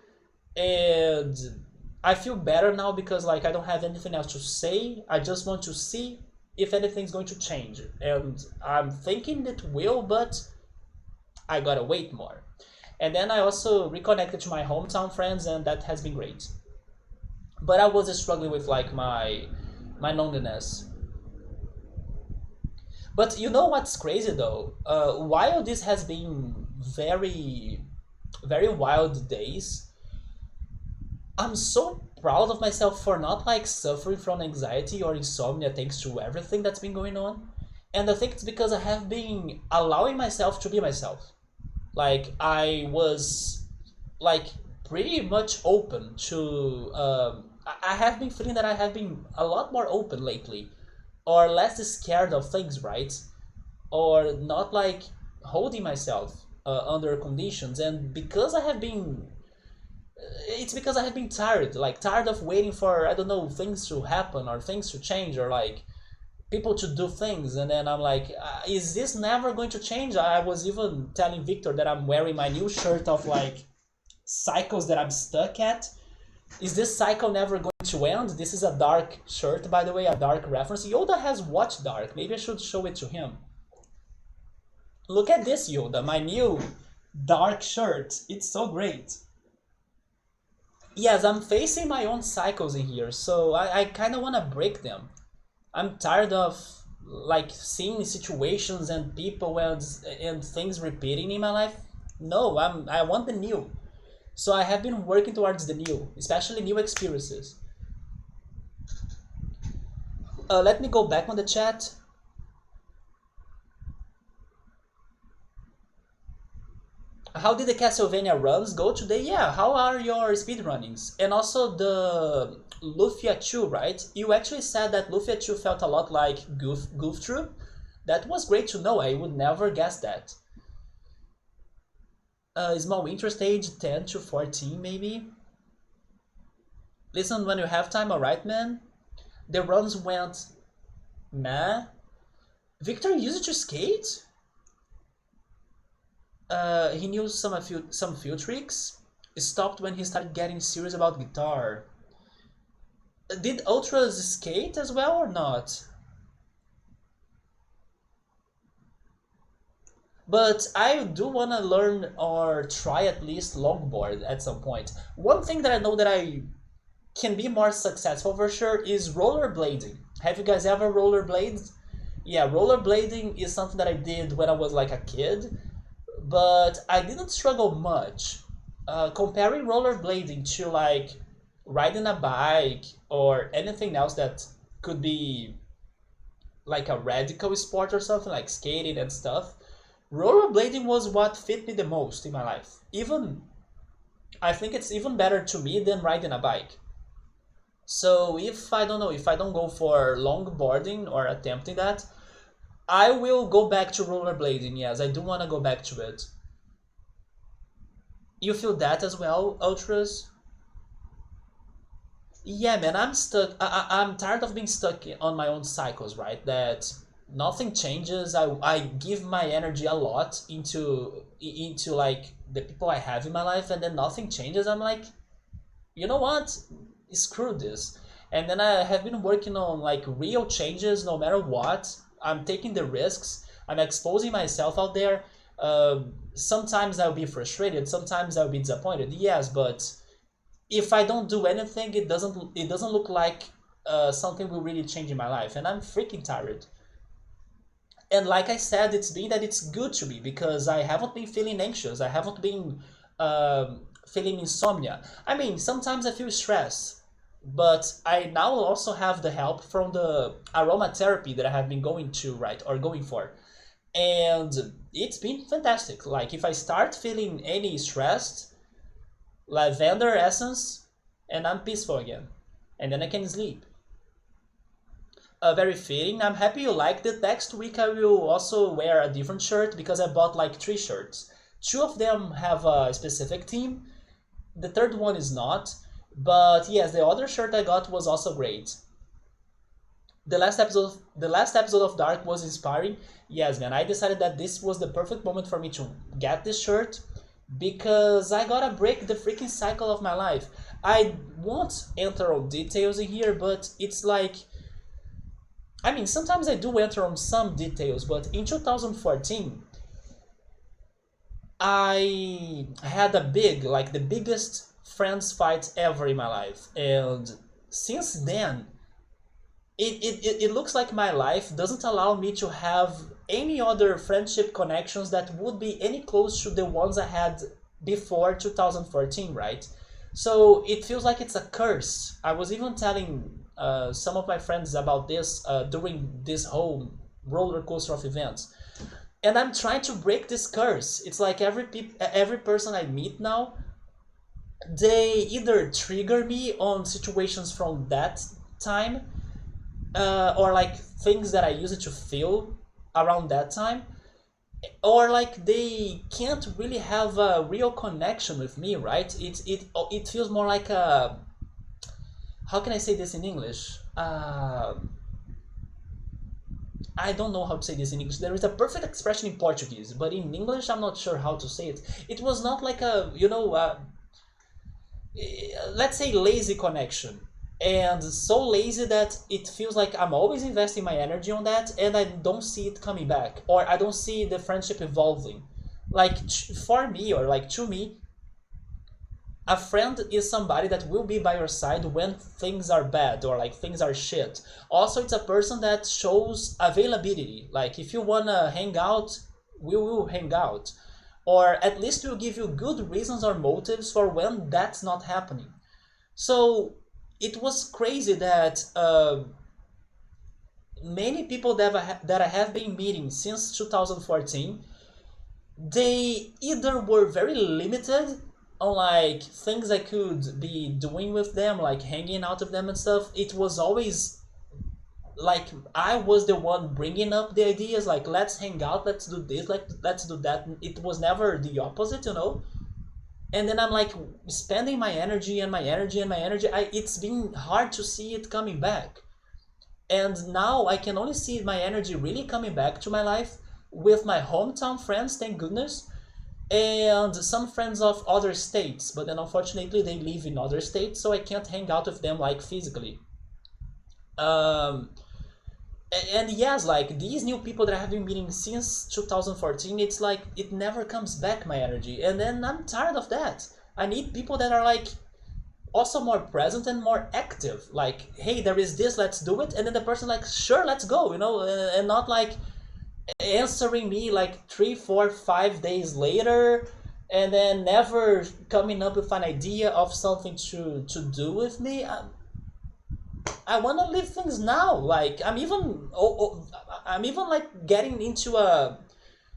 and I feel better now because like I don't have anything else to say. I just want to see if anything's going to change, and I'm thinking it will, but I gotta wait more. And then I also reconnected to my hometown friends, and that has been great. But I was struggling with like my loneliness. But you know what's crazy though? While this has been very, very wild days, I'm so proud of myself for not like suffering from anxiety or insomnia thanks to everything that's been going on. And I think it's because I have been allowing myself to be myself. Like I was like pretty much open to I have been feeling that I have been a lot more open lately or less scared of things, right? Or not like holding myself under conditions. And because I have been it's because I have been tired, like tired of waiting for I don't know things to happen or things to change or like people to do things, and then I'm like, is this never going to change? I was even telling Victor that I'm wearing my new shirt of like cycles that I'm stuck at. Is this cycle never going to end? This is a dark shirt, by the way, a dark reference. Yoda has watched Dark. Maybe I should show it to him. Look at this, Yoda, my new dark shirt. It's so great. Yes, I'm facing my own cycles in here, so I kind of want to break them. I'm tired of like seeing situations and people and things repeating in my life. No, I want the new. So I have been working towards the new, especially new experiences. Let me go back on the chat. How did the Castlevania runs go today? Yeah, how are your speedrunnings? And also the Lufia 2, right? You actually said that Lufia 2 felt a lot like Goof Troop. That was great to know. I would never guess that. Small interest age 10 to 14 maybe. Listen when you have time, alright man? The runs went meh. Victor used to skate? He knew some few tricks. Stopped when he started getting serious about guitar. Did Ultras skate as well or not? But I do want to learn or try at least longboard at some point. One thing that I know that I can be more successful for sure is rollerblading. Have you guys ever rollerbladed? Yeah, rollerblading is something that I did when I was like a kid, but I didn't struggle much. Comparing rollerblading to like riding a bike or anything else that could be like a radical sport or something like skating and stuff, rollerblading was what fit me the most in my life. Even I think it's even better to me than riding a bike. So if I don't know, if I don't go for longboarding or attempting that, I will go back to rollerblading. Yes, I do want to go back to it. You feel that as well, Ultras? Yeah, man, I'm stuck. I'm tired of being stuck on my own cycles, right? That nothing changes. I give my energy a lot into like the people I have in my life, and then nothing changes. I'm like, you know what? Screw this. And then I have been working on like real changes no matter what. I'm taking the risks. I'm exposing myself out there. Sometimes I'll be frustrated. Sometimes I'll be disappointed. Yes, but if I don't do anything, it doesn't look like something will really change in my life, and I'm freaking tired. And like I said, it's been that it's good to me because I haven't been feeling anxious. I haven't been feeling insomnia. I mean, sometimes I feel stress, but I now also have the help from the aromatherapy that I have been going to, right, or going for. And it's been fantastic. Like if I start feeling any stressed, lavender essence, and I'm peaceful again. And then I can sleep. Very fitting. I'm happy you liked it. Next week I will also wear a different shirt because I bought like 3 shirts. 2 of them have a specific theme. The third one is not. But yes, the other shirt I got was also great. The last episode of Dark was inspiring. Yes, man, I decided that this was the perfect moment for me to get this shirt because I gotta break the freaking cycle of my life. I won't enter on details in here, but it's like, I mean, sometimes I do enter on some details, but in 2014, I had a big, like the biggest friends fight ever in my life. And since then, it looks like my life doesn't allow me to have any other friendship connections that would be any close to the ones I had before 2014, right? So it feels like it's a curse. I was even telling some of my friends about this during this whole roller coaster of events, and I'm trying to break this curse. It's like every person I meet now, they either trigger me on situations from that time, or like things that I used to feel around that time, or like they can't really have a real connection with me, right? It feels more like a, how can I say this in English? I don't know how to say this in English. There is a perfect expression in Portuguese, but in English I'm not sure how to say it. It was not like a, let's say lazy connection. And so lazy that it feels like I'm always investing my energy on that and I don't see it coming back, or I don't see the friendship evolving. Like for me, or like to me, a friend is somebody that will be by your side when things are bad or like things are shit. Also, it's a person that shows availability. Like if you wanna hang out, we will hang out. Or at least will give you good reasons or motives for when that's not happening. So it was crazy that many people that I have been meeting since 2014, they either were very limited on like things I could be doing with them, like hanging out with them and stuff. It was always like I was the one bringing up the ideas, like let's hang out, let's do this, like let's do that. It was never the opposite, you know. And then I'm like spending my energy and my energy and my energy. It's been hard to see it coming back. And now I can only see my energy really coming back to my life with my hometown friends, thank goodness, and some friends of other states. But then unfortunately they live in other states, so I can't hang out with them like physically. Um, and yes, like these new people that I have been meeting since 2014, it's like it never comes back, my energy, and then I'm tired of that. I need people that are like also more present and more active, like hey, there is this, let's do it, and then the person like sure, let's go, you know, and not like answering me like 3, 4, 5 days later and then never coming up with an idea of something to do with me. I want to live things now. Like I'm even like getting into a,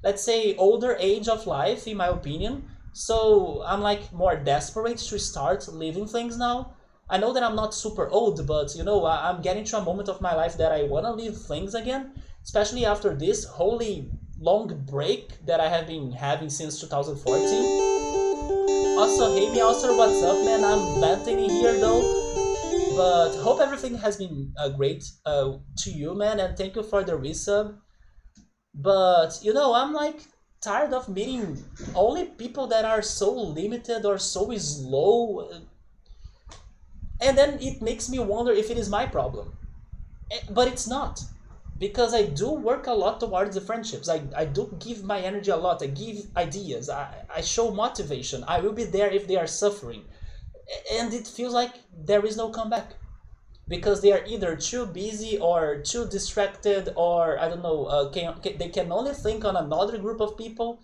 let's say, older age of life in my opinion. So I'm like more desperate to start living things now. I know that I'm not super old, but you know, I'm getting to a moment of my life that I want to live things again, especially after this holy long break that I have been having since 2014. Also, hey me, also, what's up, man? I'm venting in here though. But hope everything has been great to you, man, and thank you for the resub. But you know, I'm like tired of meeting only people that are so limited or so slow, and then it makes me wonder if it is my problem. But it's not, because I do work a lot towards the friendships. I do give my energy a lot. I give ideas. I show motivation. I will be there if they are suffering, and it feels like there is no comeback because they are either too busy or too distracted, or I don't know, they can only think on another group of people.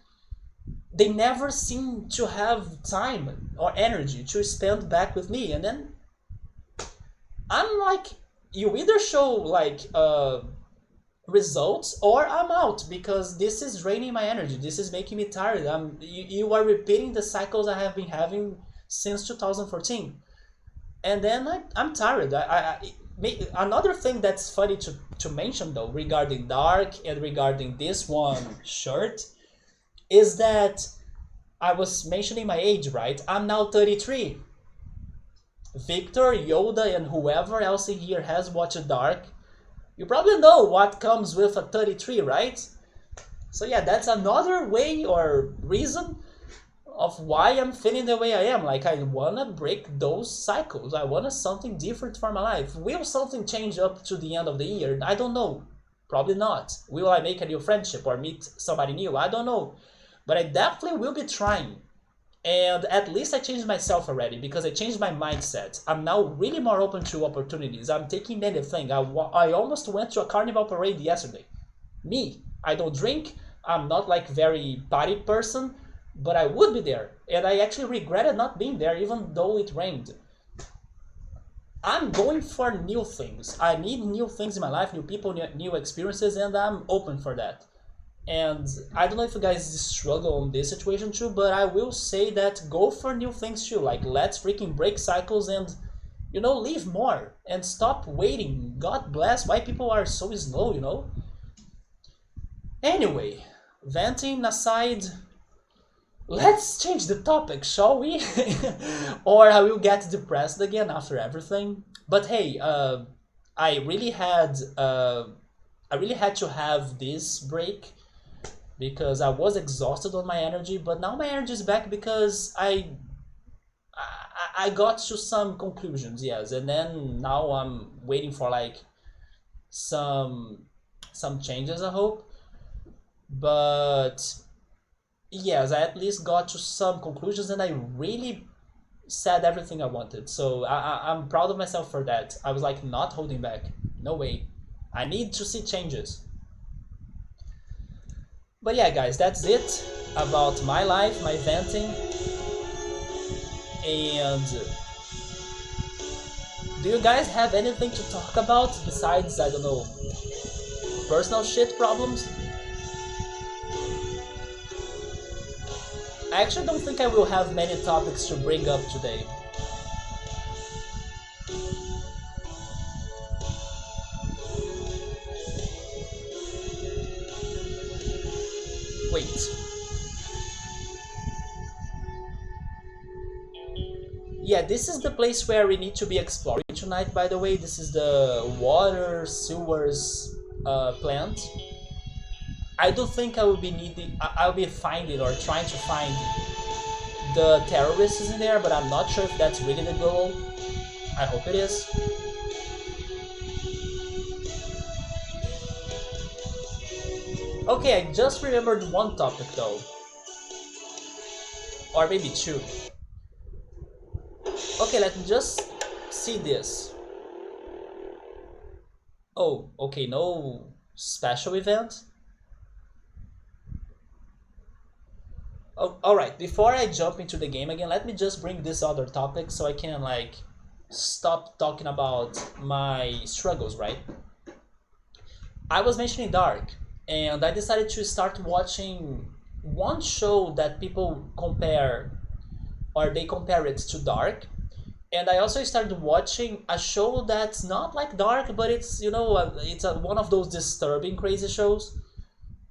They never seem to have time or energy to spend back with me, and then I'm like, you either show like results or I'm out, because this is draining my energy. This is making me tired. You are repeating the cycles I have been having since 2014, and then I'm tired. Another thing that's funny to mention though regarding Dark and regarding this one shirt is that I was mentioning my age, right? I'm now 33. Victor, Yoda, and whoever else in here has watched Dark, you probably know what comes with a 33, right? So yeah, that's another way or reason of why I'm feeling the way I am. Like, I wanna break those cycles. I want something different for my life. Will something change up to the end of the year? I don't know. Probably not. Will I make a new friendship or meet somebody new? I don't know. But I definitely will be trying. And at least I changed myself already, because I changed my mindset. I'm now really more open to opportunities. I'm taking anything. I almost went to a carnival parade yesterday. Me, I don't drink. I'm not like very party person, but I would be there. And I actually regretted not being there even though it rained. I'm going for new things. I need new things in my life, new people, new experiences, and I'm open for that. And I don't know if you guys struggle on this situation too, but I will say that go for new things too. Like, let's freaking break cycles and, you know, live more and stop waiting. God bless why people are so slow, you know? Anyway, venting aside, let's change the topic, shall we? Or I will get depressed again after everything. But hey, I really had I really had to have this break because I was exhausted on my energy, but now my energy is back because I got to some conclusions, yes, and then now I'm waiting for like some some changes, I hope. But yes, I at least got to some conclusions, and I really said everything I wanted. So I'm proud of myself for that. I was like not holding back. No way. I need to see changes. But yeah, guys, that's it about my life, my venting. And do you guys have anything to talk about besides, I don't know, personal shit problems? I actually don't think I will have many topics to bring up today. Wait. Yeah, this is the place where we need to be exploring tonight, by the way. This is the water sewers plant. I do think I will be needing, I'll be finding or trying to find the terrorists in there, but I'm not sure if that's really the goal. I hope it is. Okay, I just remembered one topic though. Or maybe two. Okay, let me just see this. Oh, okay, no special event. Oh, alright, before I jump into the game again, let me just bring this other topic so I can like stop talking about my struggles, right? I was mentioning Dark, and I decided to start watching one show that people compare or they compare it to Dark. And I also started watching a show that's not like Dark, but it's one of those disturbing crazy shows.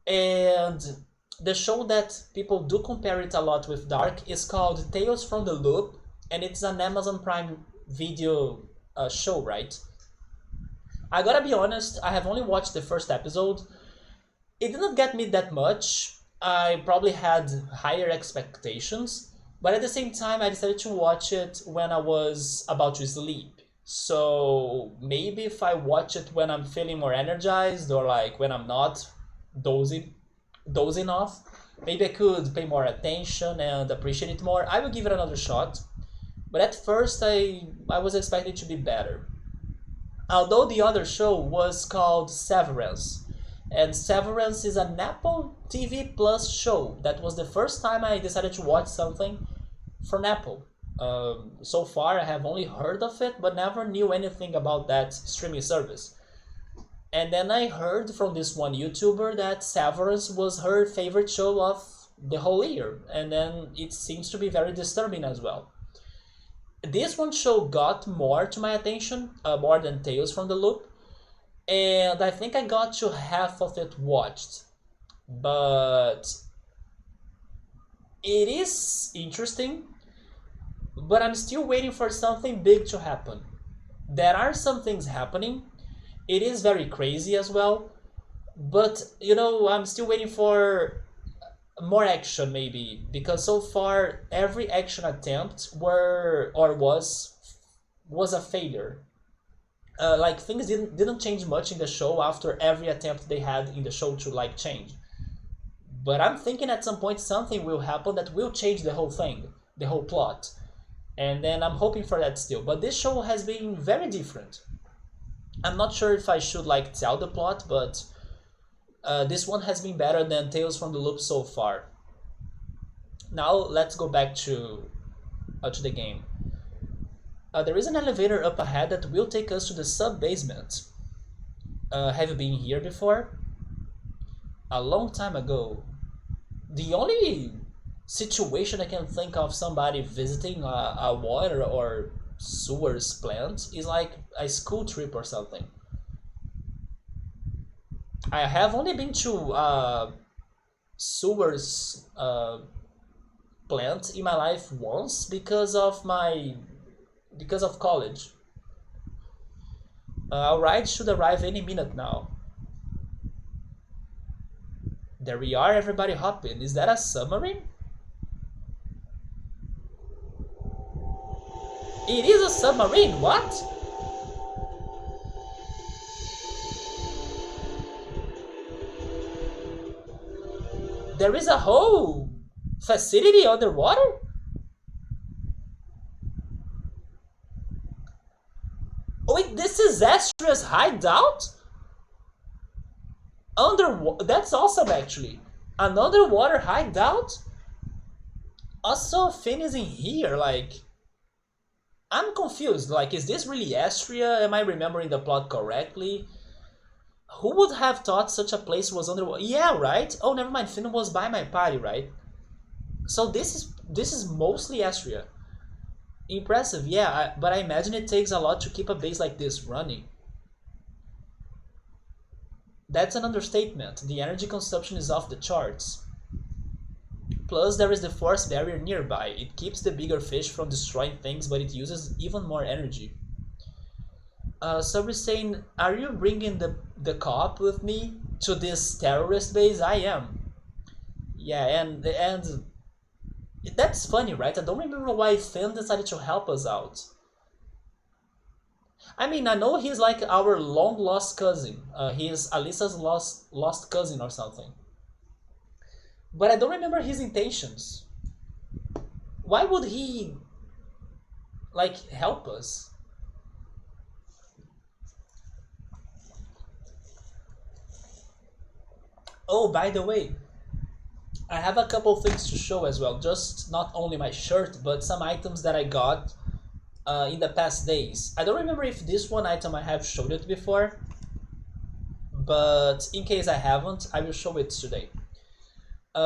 And the show that people do compare it a lot with Dark is called Tales from the Loop, and it's an Amazon Prime Video show, right? I gotta be honest, I have only watched the first episode. It didn't get me that much. I probably had higher expectations, but at the same time, I decided to watch it when I was about to sleep. So maybe if I watch it when I'm feeling more energized or like when I'm not dozing dozing off, maybe I could pay more attention and appreciate it more. I will give it another shot. But at first I was expecting to be better. Although the other show was called Severance. And Severance is an Apple TV Plus show. That was the first time I decided to watch something from Apple. So far, I have only heard of it, but never knew anything about that streaming service. And then I heard from this one YouTuber that Severance was her favorite show of the whole year, and then it seems to be very disturbing as well. This one show got more to my attention, more than Tales from the Loop, and I think I got to half of it watched. But it is interesting, but I'm still waiting for something big to happen. There are some things happening. It is very crazy as well, but I'm still waiting for more action maybe because so far every action attempt were or was a failure. Like things didn't change much in the show after every attempt they had in the show to like change. But I'm thinking at some point something will happen that will change the whole thing, the whole plot. And then I'm hoping for that still. But this show has been very different. I'm not sure if I should like tell the plot, but this one has been better than Tales from the Loop so far. Now let's go back to the game. There is an elevator up ahead that will take us to the sub-basement. Have you been here before? A long time ago. The only situation I can think of somebody visiting a water or sewers plant is like a school trip or something. I have only been to sewers plant in my life once because of college. Our ride should arrive any minute now. There we are, everybody hopping. Is that a submarine? It is a submarine, what? There is a whole facility underwater? Oh, wait, this is Astrea's hideout? That's awesome, actually. An underwater hideout? Also, Finn is in here, like... I'm confused, like, is this really Astrea? Am I remembering the plot correctly? Who would have thought such a place was underwater? Yeah, right? Oh, never mind, Finn was by my party, right? So this is mostly Astrea. Impressive, yeah, but I imagine it takes a lot to keep a base like this running. That's an understatement. The energy consumption is off the charts. Plus, there is the force barrier nearby. It keeps the bigger fish from destroying things, but it uses even more energy. Sabri's saying, are you bringing the co-op with me to this terrorist base? I am. Yeah, and that's funny, right? I don't remember why Finn decided to help us out. I mean, I know he's like our long lost cousin. He is Alyssa's lost cousin or something. But I don't remember his intentions. Why would he like help us? Oh, by the way, I have a couple things to show as well. Just not only my shirt, but some items that I got in the past days. I don't remember if this one item I have showed it before, but in case I haven't, I will show it today.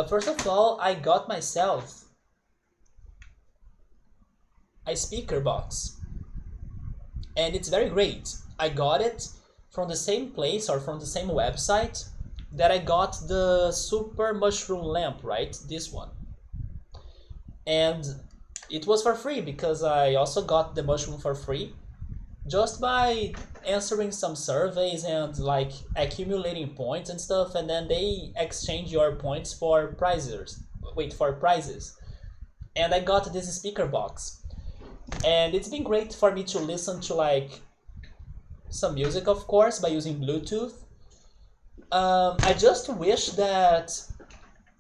First of all, I got myself a speaker box, and it's very great. I got it from the same place or from the same website that I got the super mushroom lamp, right? This one. And it was for free because I also got the mushroom for free just by answering some surveys and like accumulating points and stuff, and then they exchange your points for prizes. Wait, for prizes. And I got this speaker box. And it's been great for me to listen to like some music, of course, by using Bluetooth. I just wish that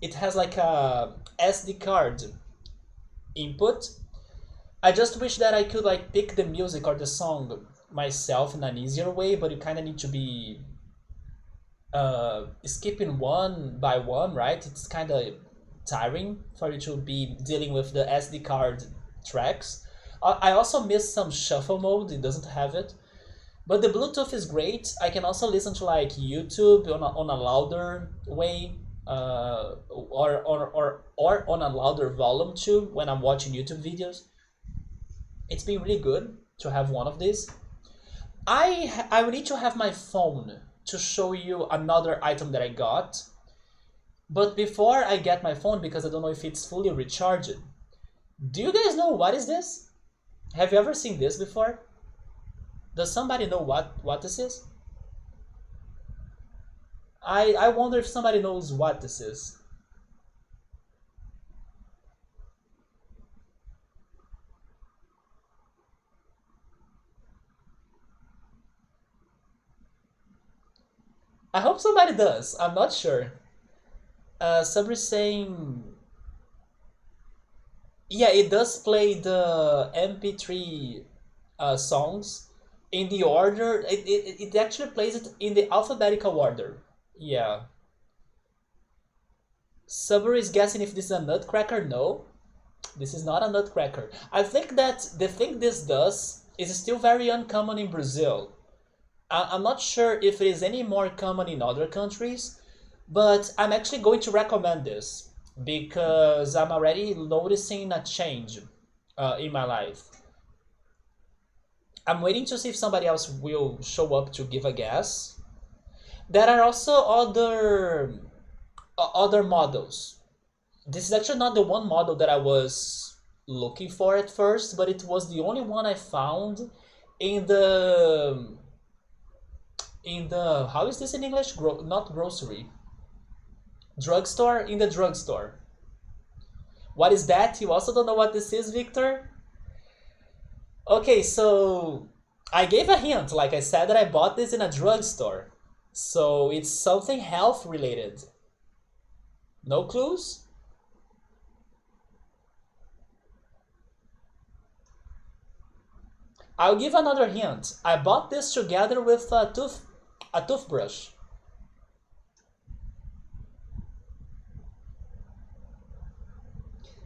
it has like a SD card input. I just wish that I could like pick the music or the song myself in an easier way, but you kind of need to be skipping one by one, right? It's kind of tiring for you to be dealing with the SD card tracks. I also missed some shuffle mode, it doesn't have it. But the Bluetooth is great. I can also listen to like YouTube on a louder way, or on a louder volume too when I'm watching YouTube videos. It's been really good to have one of these. I will need to have my phone to show you another item that I got. But before I get my phone, because I don't know if it's fully recharged, do you guys know what is this? Have you ever seen this before? Does somebody know what this is? I wonder if somebody knows what this is. I hope somebody does. I'm not sure. Sabri's saying... Yeah, it does play the MP3 songs in the order. It actually plays it in the alphabetical order. Yeah. Sabri is guessing if this is a nutcracker. No, this is not a nutcracker. I think that the thing this does is still very uncommon in Brazil. I'm not sure if it is any more common in other countries, but I'm actually going to recommend this because I'm already noticing a change in my life. I'm waiting to see if somebody else will show up to give a guess. There are also other models. This is actually not the one model that I was looking for at first, but it was the only one I found in the how is this in English? Not grocery. Drugstore in the drugstore. What is that? You also don't know what this is, Victor? Okay, so I gave a hint. Like I said, that I bought this in a drugstore. So it's something health related. No clues? I'll give another hint. I bought this together with a toothbrush.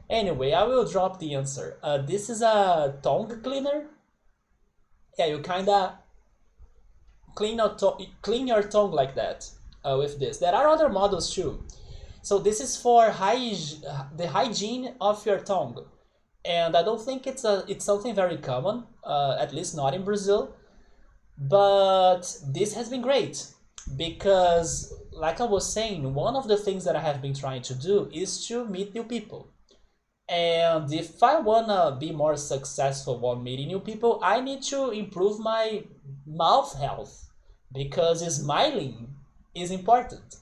Anyway, I will drop the answer. This is a tongue cleaner. Yeah, you kinda clean your tongue like that with this. There are other models too. So this is for the hygiene of your tongue, and I don't think it's something very common, at least not in Brazil. But this has been great because, like I was saying, one of the things that I have been trying to do is to meet new people. And if I wanna be more successful while meeting new people, I need to improve my mouth health because smiling is important.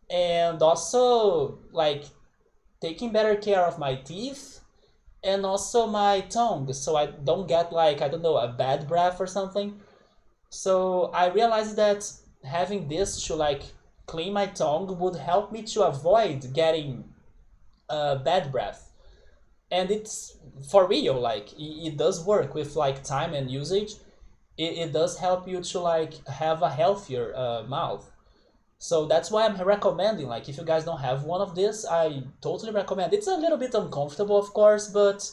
And also, like, taking better care of my teeth and also my tongue so I don't get, like, I don't know, a bad breath or something. So I realized that having this to, like, clean my tongue would help me to avoid getting bad breath. And it's for real, like it does work with like time and usage. It does help you to like have a healthier mouth. So that's why I'm recommending, like, if you guys don't have one of this, I totally recommend. It's a little bit uncomfortable, of course, but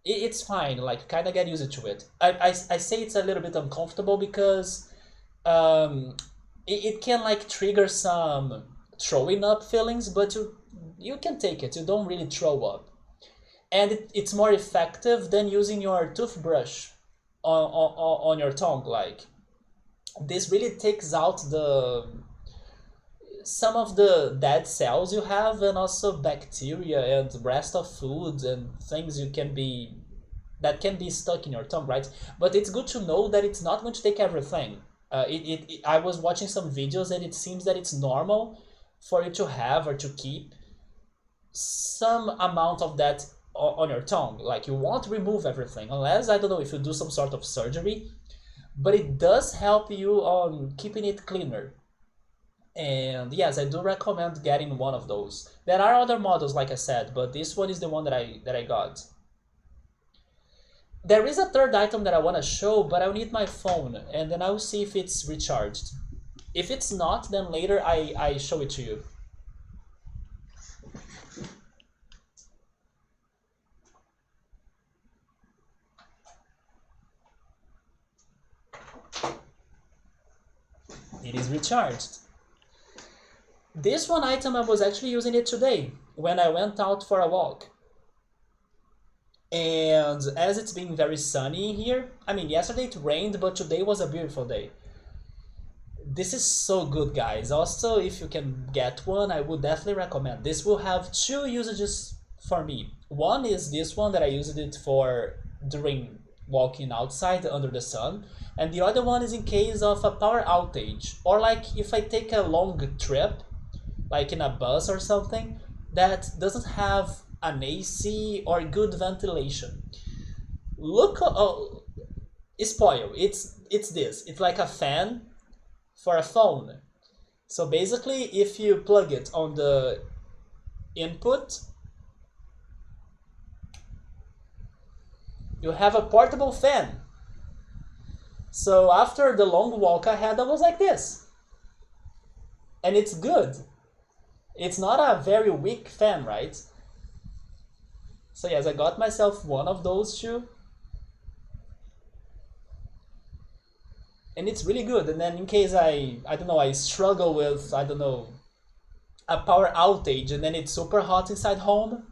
it's fine. Like, kind of get used to it. I say it's a little bit uncomfortable because it can like trigger some throwing up feelings, but you can take it. You don't really throw up, and it's more effective than using your toothbrush on your tongue. Like, this really takes out the some of the dead cells you have, and also bacteria and rest of foods and things you can be that can be stuck in your tongue, right? But it's good to know that it's not going to take everything. I was watching some videos and it seems that it's normal for you to have or to keep some amount of that on your tongue. Like, you won't remove everything unless, I don't know, if you do some sort of surgery, but it does help you on keeping it cleaner. And yes, I do recommend getting one of those. There are other models, like I said, but this one is the one that I got. There is a third item that I want to show, but I'll need my phone, and then I'll see if it's recharged. If it's not, then later I show it to you. It is recharged. This one item, I was actually using it today when I went out for a walk. And as it's been very sunny here, I mean, yesterday it rained, but today was a beautiful day. This is so good, guys. Also, if you can get one, I would definitely recommend. This will have two usages for me. One is this one that I used it for during walking outside under the sun, and the other one is in case of a power outage, or like if I take a long trip, like in a bus or something, that doesn't have an AC or good ventilation. Look, oh, spoil. It's this. It's like a fan for a phone. So basically, if you plug it on the input, you have a portable fan. So after the long walk I had, I was like this. And it's good. It's not a very weak fan, right? So yes, I got myself one of those two. And it's really good. And then in case I don't know, I struggle with, I don't know, a power outage and then it's super hot inside home,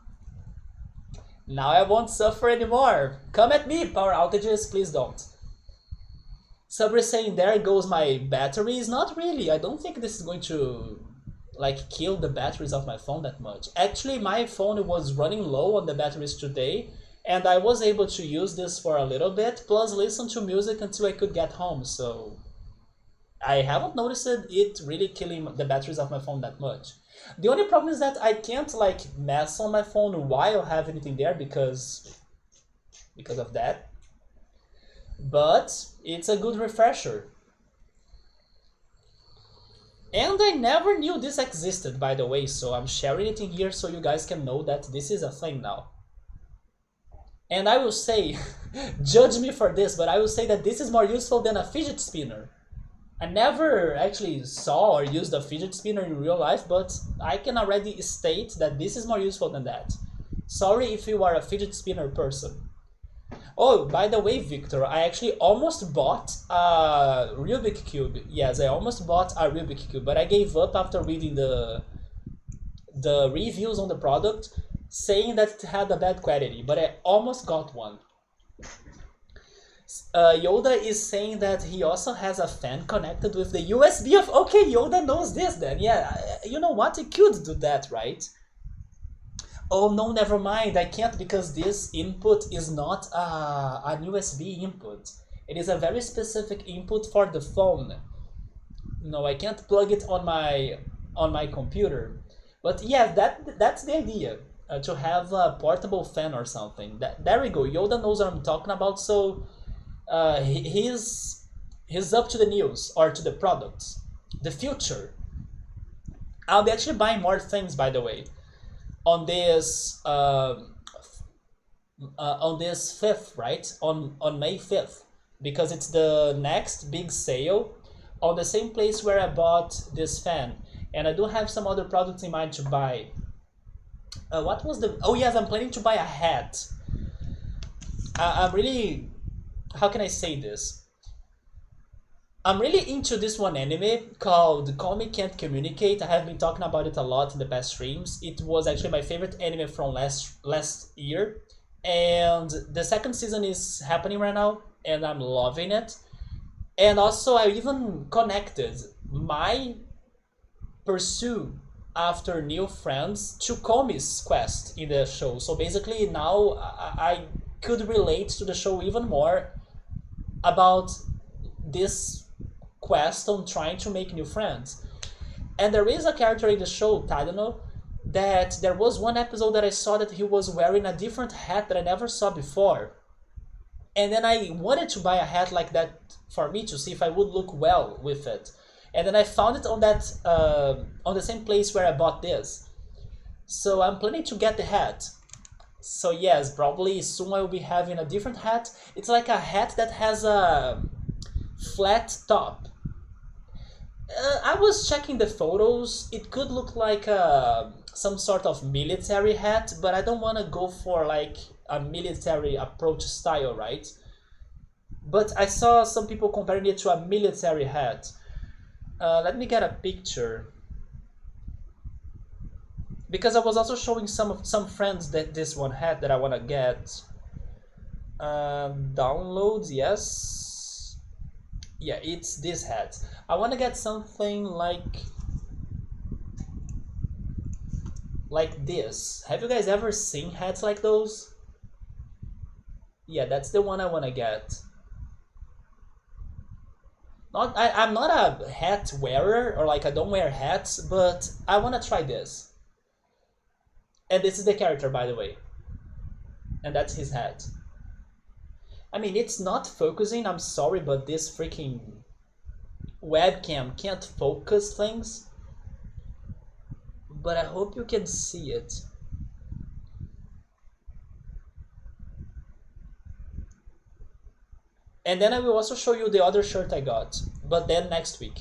now I won't suffer anymore. Come at me, power outages, please don't. Sabri saying, there goes my batteries. Not really. I don't think this is going to like kill the batteries of my phone that much. Actually, my phone was running low on the batteries today, and I was able to use this for a little bit, plus listen to music until I could get home, so I haven't noticed it really killing the batteries of my phone that much. The only problem is that I can't like mess on my phone while having anything there because of that. But it's a good refresher. And I never knew this existed, by the way, so I'm sharing it in here so you guys can know that this is a thing now. And I will say, judge me for this, but I will say that this is more useful than a fidget spinner. I never actually saw or used a fidget spinner in real life, but I can already state that this is more useful than that. Sorry if you are a fidget spinner person. Oh, by the way, Victor, I actually almost bought a Rubik Cube. Yes, I almost bought a Rubik Cube, but I gave up after reading the reviews on the product saying that it had a bad quality, but I almost got one. Yoda is saying that he also has a fan connected with the USB of... Okay, Yoda knows this then. Yeah, you know what? He could do that, right? Oh no, never mind. I can't because this input is not an USB input. It is a very specific input for the phone. No, I can't plug it on my computer. But yeah, that's the idea. To have a portable fan or something. There we go. Yoda knows what I'm talking about, so he's up to the news or to the products. The future. I'll be actually buying more things, by the way, on this 5th, right? On May 5th, because it's the next big sale on the same place where I bought this fan, and I do have some other products in mind to buy. What was the... Oh yes, I'm planning to buy a hat. I'm really... How can I say this? I'm really into this one anime called Call Me Can't Communicate. I have been talking about it a lot in the past streams. It was actually my favorite anime from last year. And the second season is happening right now, and I'm loving it. And also I even connected my pursuit after new friends to Komi's quest in the show. So basically now I could relate to the show even more about this quest on trying to make new friends. And there is a character in the show, Tadano, that there was one episode that I saw that he was wearing a different hat that I never saw before. And then I wanted to buy a hat like that for me to see if I would look well with it. And then I found it on that on the same place where I bought this. So I'm planning to get the hat. So yes, probably soon I will be having a different hat. It's like a hat that has a flat top. I was checking the photos. It could look like some sort of military hat, but I don't want to go for like a military approach style, right? But I saw some people comparing it to a military hat. Let me get a picture. Because I was also showing some friends that this one hat that I want to get. Downloads, yes. Yeah, it's this hat. I want to get something like this. Have you guys ever seen hats like those? Yeah, that's the one I want to get. I'm not a hat wearer, or like I don't wear hats, but I want to try this. And this is the character, by the way. And that's his hat. I mean, it's not focusing, I'm sorry, but this freaking webcam can't focus things. But I hope you can see it. And then I will also show you the other shirt I got, but then next week.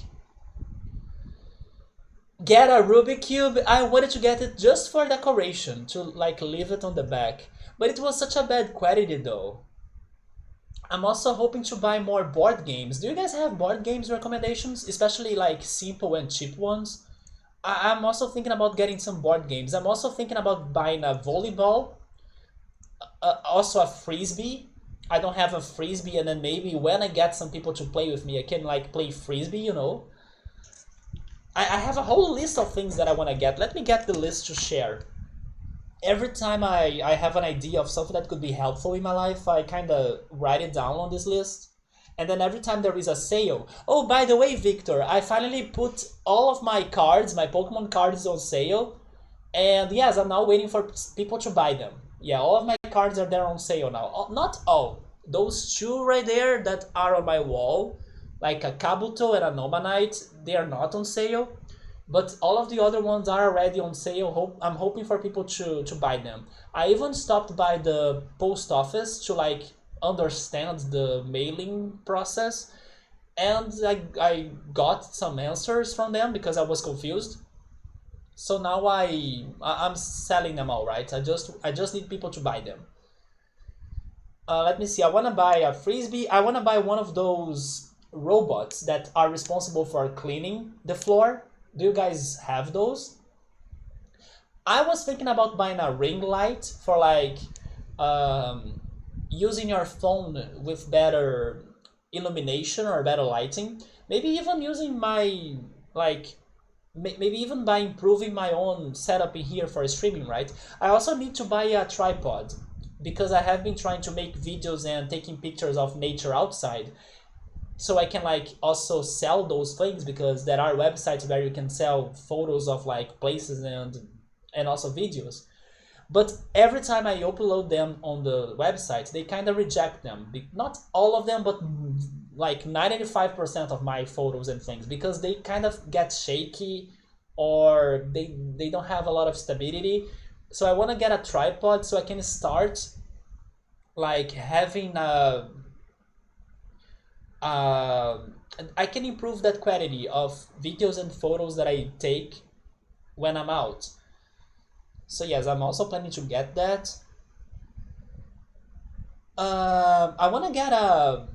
Get a Rubik Cube. I wanted to get it just for decoration, to like leave it on the back. But it was such a bad quality though. I'm also hoping to buy more board games. Do you guys have board games recommendations? Especially like simple and cheap ones? I'm also thinking about getting some board games. I'm also thinking about buying a volleyball. Also a frisbee. I don't have a frisbee, and then maybe when I get some people to play with me, I can like play frisbee, you know? I have a whole list of things that I want to get. Let me get the list to share. Every time I have an idea of something that could be helpful in my life, I kind of write it down on this list. And then every time there is a sale, oh, by the way, Victor, I finally put all of my cards, my Pokemon cards on sale. And yes, I'm now waiting for people to buy them. Yeah, all of my cards are there on sale now. Not all. Those two right there that are on my wall, like a Kabuto and a Nomanite, they are not on sale. But all of the other ones are already on sale. I'm hoping for people to buy them. I even stopped by the post office to like understand the mailing process, and I got some answers from them because I was confused. So now I'm selling them all, right? I just need people to buy them. Let me see. I want to buy a frisbee. I want to buy one of those robots that are responsible for cleaning the floor. Do you guys have those? I was thinking about buying a ring light for like um, using your phone with better illumination or better lighting. Maybe even using my like maybe even by improving my own setup in here for streaming, right? I also need to buy a tripod because I have been trying to make videos and taking pictures of nature outside, so I can like also sell those things because there are websites where you can sell photos of like places and also videos. But every time I upload them on the website, they kind of reject them. Not all of them, but like 95% of my photos and things, because they kind of get shaky or they don't have a lot of stability. So I want to get a tripod so I can start like having uh, I can improve that quality of videos and photos that I take when I'm out. So yes, I'm also planning to get that. I want to get a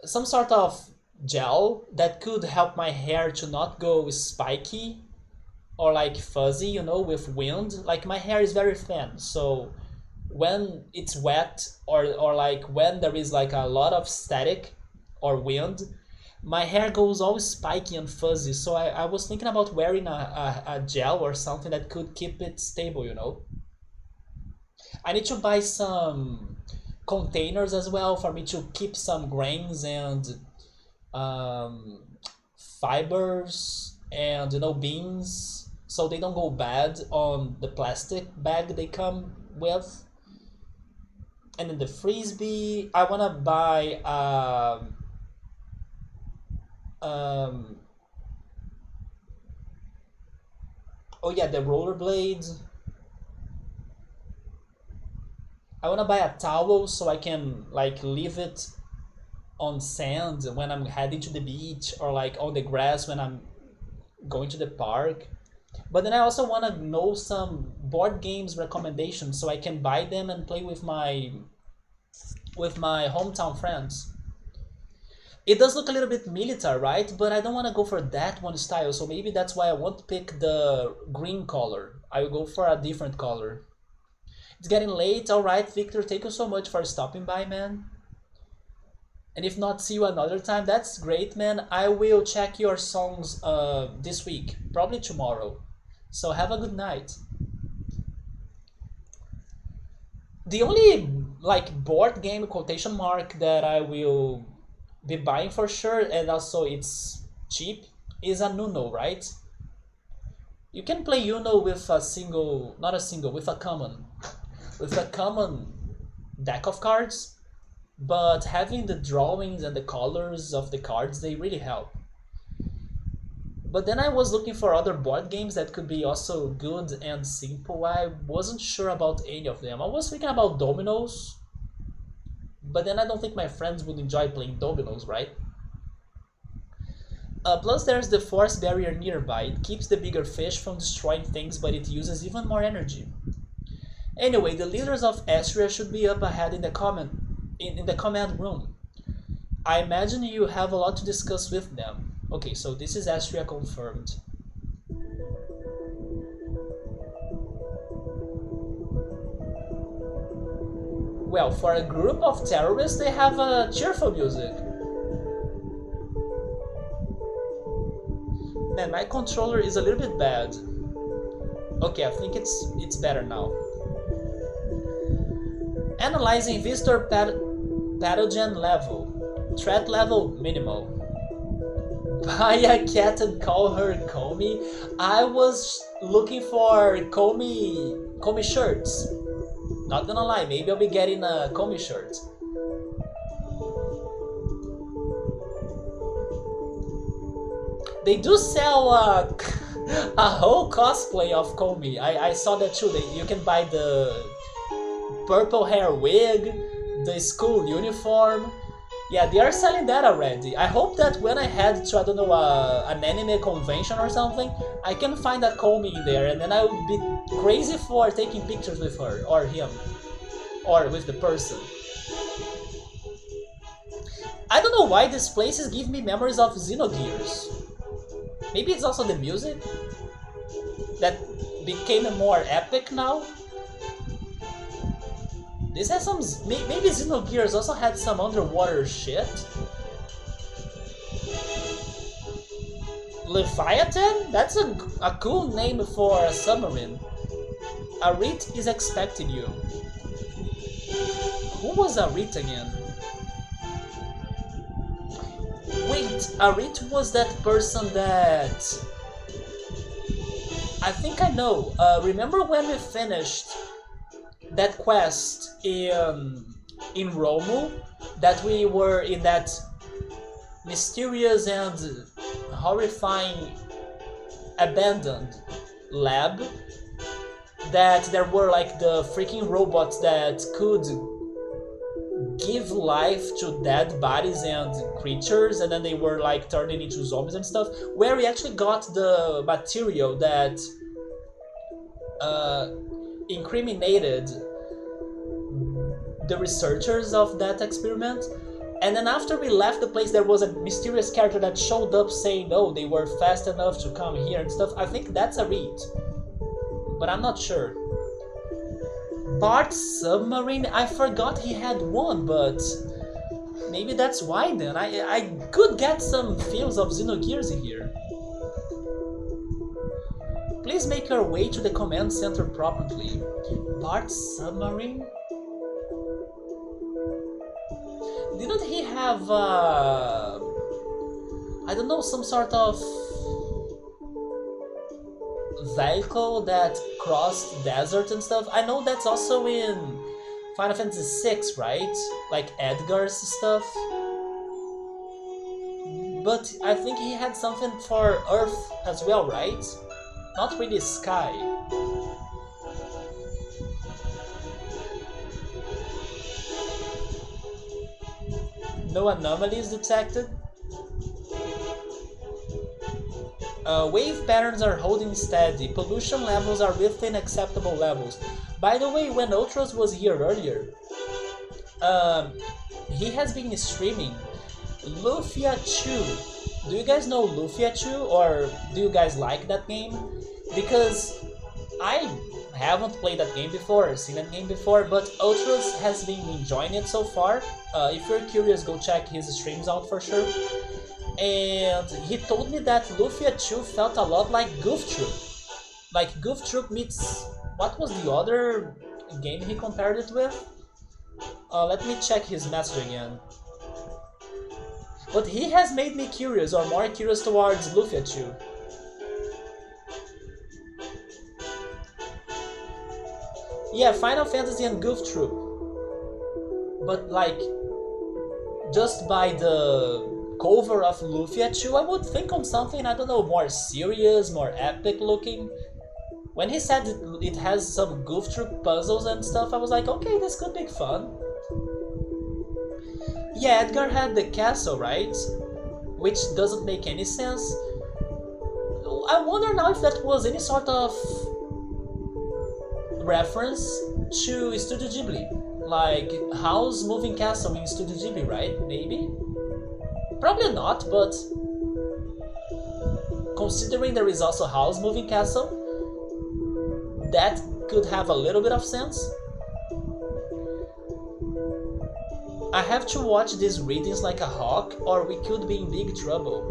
some sort of gel that could help my hair to not go spiky or like fuzzy, with wind. Like my hair is very thin, so when it's wet or like when there is like a lot of static or wind, my hair goes all spiky and fuzzy. So I was thinking about wearing a gel or something that could keep it stable. I need to buy some containers as well for me to keep some grains and um, fibers and beans so they don't go bad on the plastic bag they come with. And then the frisbee, I want to buy um, oh yeah, the rollerblades. I want to buy a towel so I can like leave it on sand when I'm heading to the beach or like on the grass when I'm going to the park. But then I also want to know some board games recommendations so I can buy them and play with my hometown friends. It does look a little bit militar, right? But I don't want to go for that one style, so maybe that's why I won't pick the green color. I will go for a different color. It's getting late. All right, Victor, thank you so much for stopping by, man. And if not, see you another time. That's great, man. I will check your songs this week, probably tomorrow. So have a good night. The only like board game quotation mark that I will be buying for sure, and also it's cheap, is a Uno, right? You can play Uno with a single, not a single, with a common deck of cards, but having the drawings and the colors of the cards, they really help. But then I was looking for other board games that could be also good and simple. I wasn't sure about any of them. I was thinking about dominoes, but then I don't think my friends would enjoy playing dominoes, right? Plus, there's the force barrier nearby. It keeps the bigger fish from destroying things, but it uses even more energy. Anyway, the leaders of Astrea should be up ahead in the command room. I imagine you have a lot to discuss with them. Okay, so this is Astrea confirmed. Well, for a group of terrorists, they have cheerful music. Man, my controller is a little bit bad. Okay, I think it's better now. Analyzing visitor pathogen level. Threat level minimal. Buy a cat and call her Comey. I was looking for Comey shirts. Not gonna lie, maybe I'll be getting a Comey shirt. They do sell a whole cosplay of Comey. I saw that too. You can buy the purple hair wig, the school uniform. Yeah, they are selling that already. I hope that when I head to, I don't know, an anime convention or something, I can find a Comey in there, and then I would be crazy for taking pictures with her, or him, or with the person. I don't know why these places give me memories of Xenogears. Maybe it's also the music that became more epic now. This has some... Maybe Xenogears also had some underwater shit. Leviathan? That's a cool name for a submarine. Arit is expecting you. Who was Arit again? Wait, Arit was that person that... I think I know. Remember when we finished that quest in Romu? That we were in that mysterious and horrifying abandoned lab? That there were like the freaking robots that could give life to dead bodies and creatures, and then they were like turning into zombies and stuff, where we actually got the material that incriminated the researchers of that experiment. And then after we left the place, there was a mysterious character that showed up saying, oh, they were fast enough to come here and stuff. I think that's a read, but I'm not sure. Bart's submarine? I forgot he had one, but maybe that's why then. I could get some feels of Xenogears here. Please make your way to the command center properly. Bart's submarine? Didn't he have, I don't know, some sort of vehicle that crossed desert and stuff? I know that's also in Final Fantasy VI, right? Like Edgar's stuff. But I think he had something for Earth as well, right? Not really Sky. No anomalies detected. Wave patterns are holding steady. Pollution levels are within acceptable levels. By the way, when Ultros was here earlier, he has been streaming Lufia 2. Do you guys know Lufia 2, or do you guys like that game? Because I haven't played that game before or seen that game before, but Ultros has been enjoying it so far. If you're curious, go check his streams out for sure. And he told me that Lufia 2 felt a lot like Goof Troop. Like Goof Troop meets... What was the other game he compared it with? Let me check his message again. But he has made me curious, or more curious towards Lufia 2. Yeah, Final Fantasy and Goof Troop. But like, just by the cover of Lufia 2, I would think on something, I don't know, more serious, more epic looking. When he said it has some Goof Troop puzzles and stuff, I was like, okay, this could be fun. Yeah, Edgar had the castle, right? Which doesn't make any sense. I wonder now if that was any sort of reference to Studio Ghibli. Like House Moving Castle in Studio Ghibli, right? Maybe? Probably not, but considering there is also House Moving Castle, that could have a little bit of sense. I have to watch these readings like a hawk, or we could be in big trouble.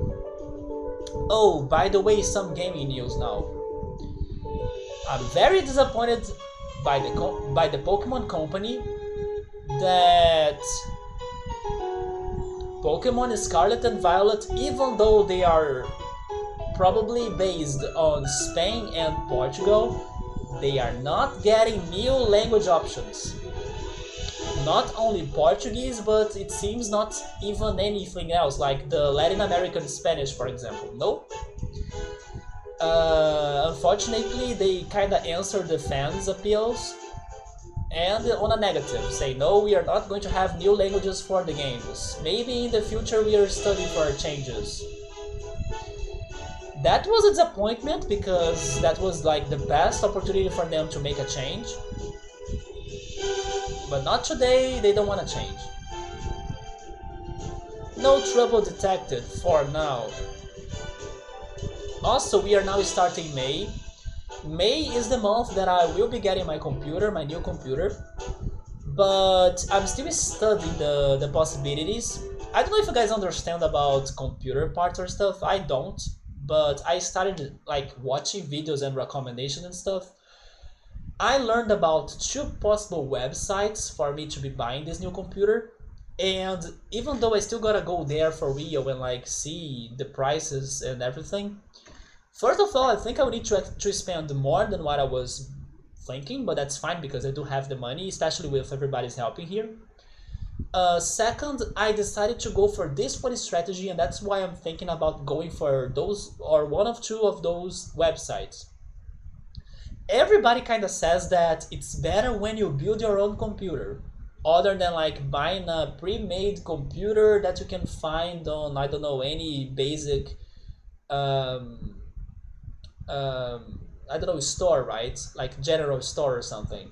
Oh, by the way, some gaming news now. I'm very disappointed by the Pokemon Company that Pokemon Scarlet and Violet, even though they are probably based on Spain and Portugal, they are not getting new language options. Not only Portuguese, but it seems not even anything else, like the Latin American Spanish, for example. Nope. Unfortunately, they kinda answered the fans' appeals, and on a negative, say no, we are not going to have new languages for the games. Maybe in the future we are studying for changes. That was a disappointment because that was like the best opportunity for them to make a change. But not today, they don't want to change. No trouble detected for now. Also, we are now starting May. May is the month that I will be getting my computer, my new computer. But I'm still studying the possibilities. I don't know if you guys understand about computer parts or stuff, I don't. But I started like watching videos and recommendations and stuff. I learned about 2 possible websites for me to be buying this new computer. And even though I still gotta go there for real and like see the prices and everything, first of all, I think I would need to spend more than what I was thinking, but that's fine because I do have the money, especially with everybody's helping here. Second, I decided to go for this one strategy, and that's why I'm thinking about going for those or one of 2 of those websites. Everybody kind of says that it's better when you build your own computer, other than like buying a pre-made computer that you can find on, I don't know, any basic I don't know, store, right? Like general store or something.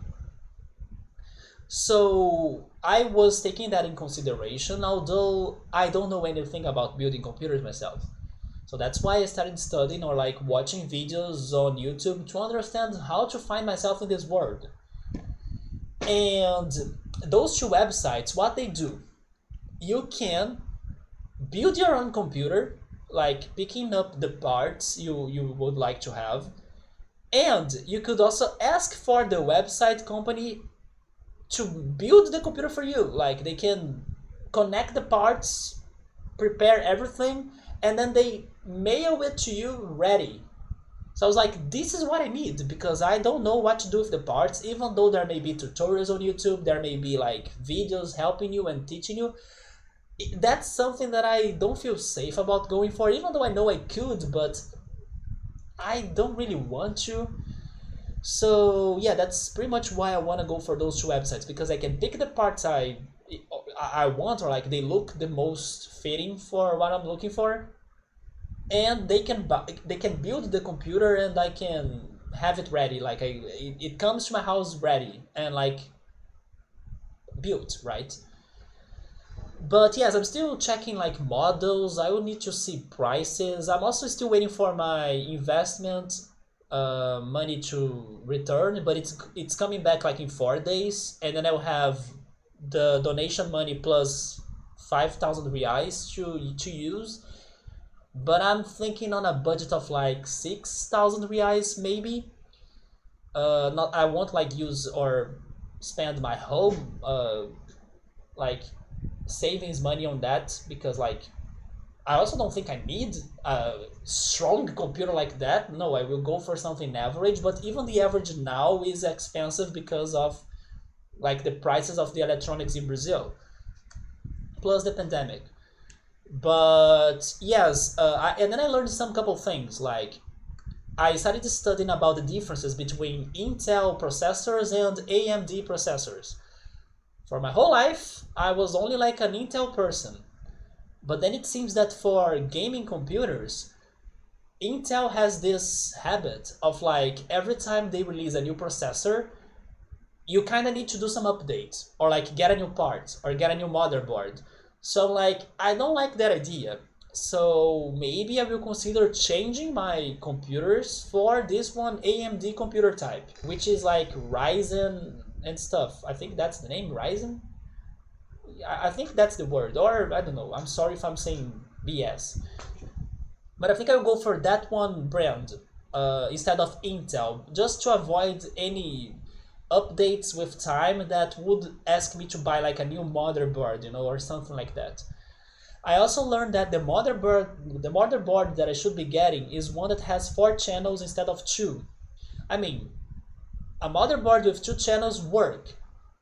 So I was taking that in consideration, although I don't know anything about building computers myself. So that's why I started studying or like watching videos on YouTube to understand how to find myself in this world. And those 2 websites, what they do, you can build your own computer, like picking up the parts you would like to have, and you could also ask for the website company to build the computer for you. Like they can connect the parts, prepare everything, and then they mail it to you ready. So I was like, this is what I need because I don't know what to do with the parts, even though there may be tutorials on YouTube, there may be like videos helping you and teaching you. That's something that I don't feel safe about going for, even though I know I could, but I don't really want to. So yeah, that's pretty much why I want to go for those 2 websites, because I can pick the parts I want, or like they look the most fitting for what I'm looking for, and they can build the computer and I can have it ready. Like it comes to my house ready and like built, right? But yes, I'm still checking like models. I will need to see prices. I'm also still waiting for my investment money to return, but it's coming back like in 4 days, and then I will have the donation money plus 5,000 reais to use. But I'm thinking on a budget of like 6,000 reais maybe. Not I won't like use or spend my whole like savings money on that, because like I also don't think I need a strong computer like that. No, I will go for something average, but even the average now is expensive because of like the prices of the electronics in Brazil, plus the pandemic. But yes, and then I learned some couple things, like I started studying about the differences between Intel processors and AMD processors. For my whole life, I was only like an Intel person. But then it seems that for gaming computers, Intel has this habit of like every time they release a new processor, you kind of need to do some updates or like get a new part or get a new motherboard. So like I don't like that idea. So maybe I will consider changing my computers for this one AMD computer type, which is like Ryzen and stuff. I think that's the name, Ryzen? I think that's the word, or I don't know. I'm sorry if I'm saying BS. But I think I'll go for that one brand instead of Intel, just to avoid any updates with time that would ask me to buy like a new motherboard, or something like that. I also learned that the motherboard that I should be getting is one that has 4 channels instead of 2. I mean, a motherboard with 2 channels work,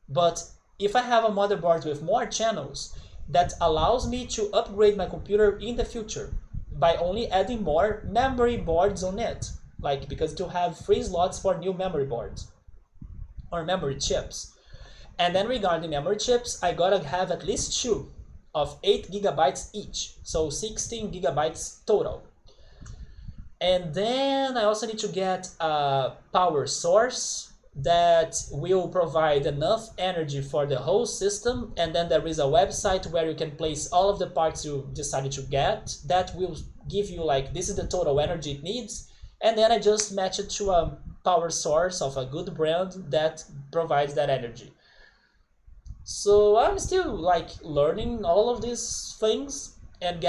but if I have a motherboard with more channels, that allows me to upgrade my computer in the future by only adding more memory boards on it, like because to have free slots for new memory boards or memory chips. And then regarding memory chips, I gotta have at least 2 of 8 gigabytes each, so 16 gigabytes total. And then I also need to get a power source that will provide enough energy for the whole system. And then there is a website where you can place all of the parts you decided to get that will give you like, this is the total energy it needs. And then I just match it to a power source of a good brand that provides that energy. So I'm still like learning all of these things and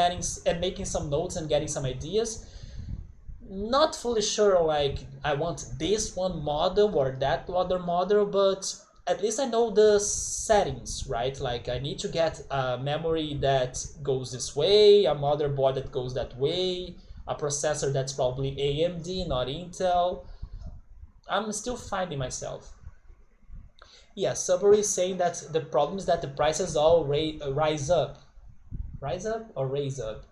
making some notes and getting some ideas. Not fully sure like I want this one model or that other model, but at least I know the settings, right? Like I need to get a memory that goes this way, a motherboard that goes that way, a processor that's probably AMD, not Intel. I'm still finding myself. Yeah, Subway is saying that the problem is that the prices all rise up. Rise up or raise up?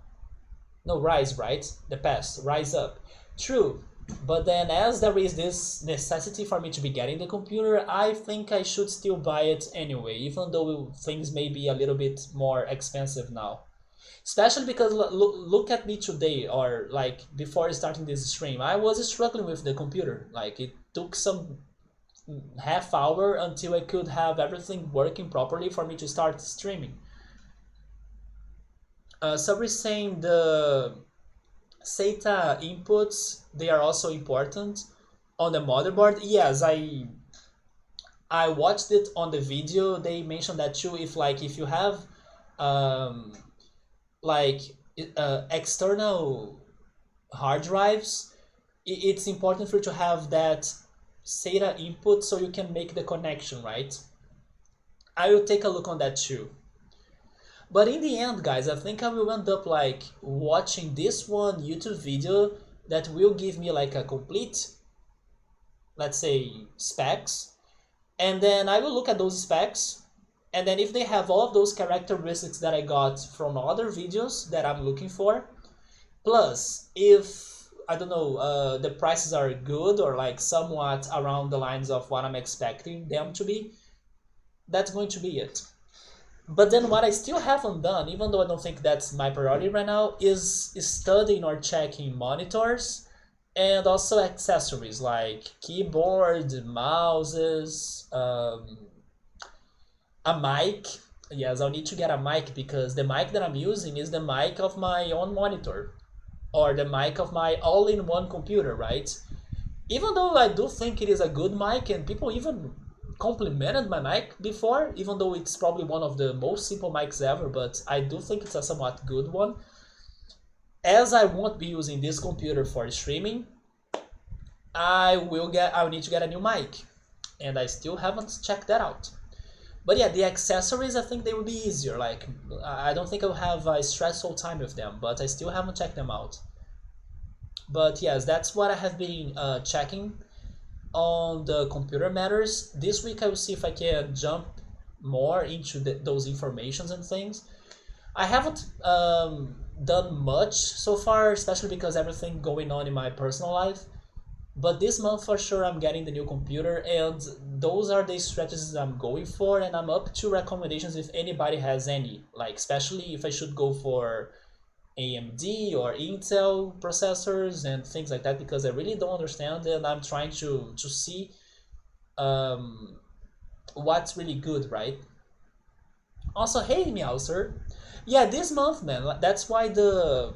No, rise, right? The past, rise up. True, but then as there is this necessity for me to be getting the computer, I think I should still buy it anyway, even though things may be a little bit more expensive now. Especially because look at me today, or like before starting this stream, I was struggling with the computer. Like it took some half hour until I could have everything working properly for me to start streaming. Sabri is saying the SATA inputs, they are also important on the motherboard. Yes, I watched it on the video. They mentioned that too. If you have um, like external hard drives, it's important for you to have that SATA input so you can make the connection, right? I will take a look on that too. But in the end, guys, I think I will end up like watching this one YouTube video that will give me like a complete, let's say, specs. And then I will look at those specs. And then if they have all of those characteristics that I got from other videos that I'm looking for, plus if, I don't know, the prices are good or like somewhat around the lines of what I'm expecting them to be, that's going to be it. But then what I still haven't done, even though I don't think that's my priority right now, is studying or checking monitors and also accessories like keyboard, mouses, a mic. Yes, I'll need to get a mic because the mic that I'm using is the mic of my own monitor or the mic of my all-in-one computer, right? Even though I do think it is a good mic and people even complimented my mic before, even though it's probably one of the most simple mics ever, but I do think it's a somewhat good one. As I won't be using this computer for streaming, I'll need to get a new mic, and I still haven't checked that out. But yeah, the accessories, I think they will be easier. Like I don't think I'll have a stressful time with them, but I still haven't checked them out. But yes, that's what I have been checking on the computer matters. This week I will see if I can jump more into those informations and things. I haven't done much so far, especially because everything going on in my personal life. But this month for sure I'm getting the new computer, and those are the strategies I'm going for, and I'm up to recommendations if anybody has any, like especially if I should go for AMD or Intel processors and things like that, because I really don't understand and I'm trying to see what's really good, right? Also, hey Meowser, yeah, this month, man, that's why the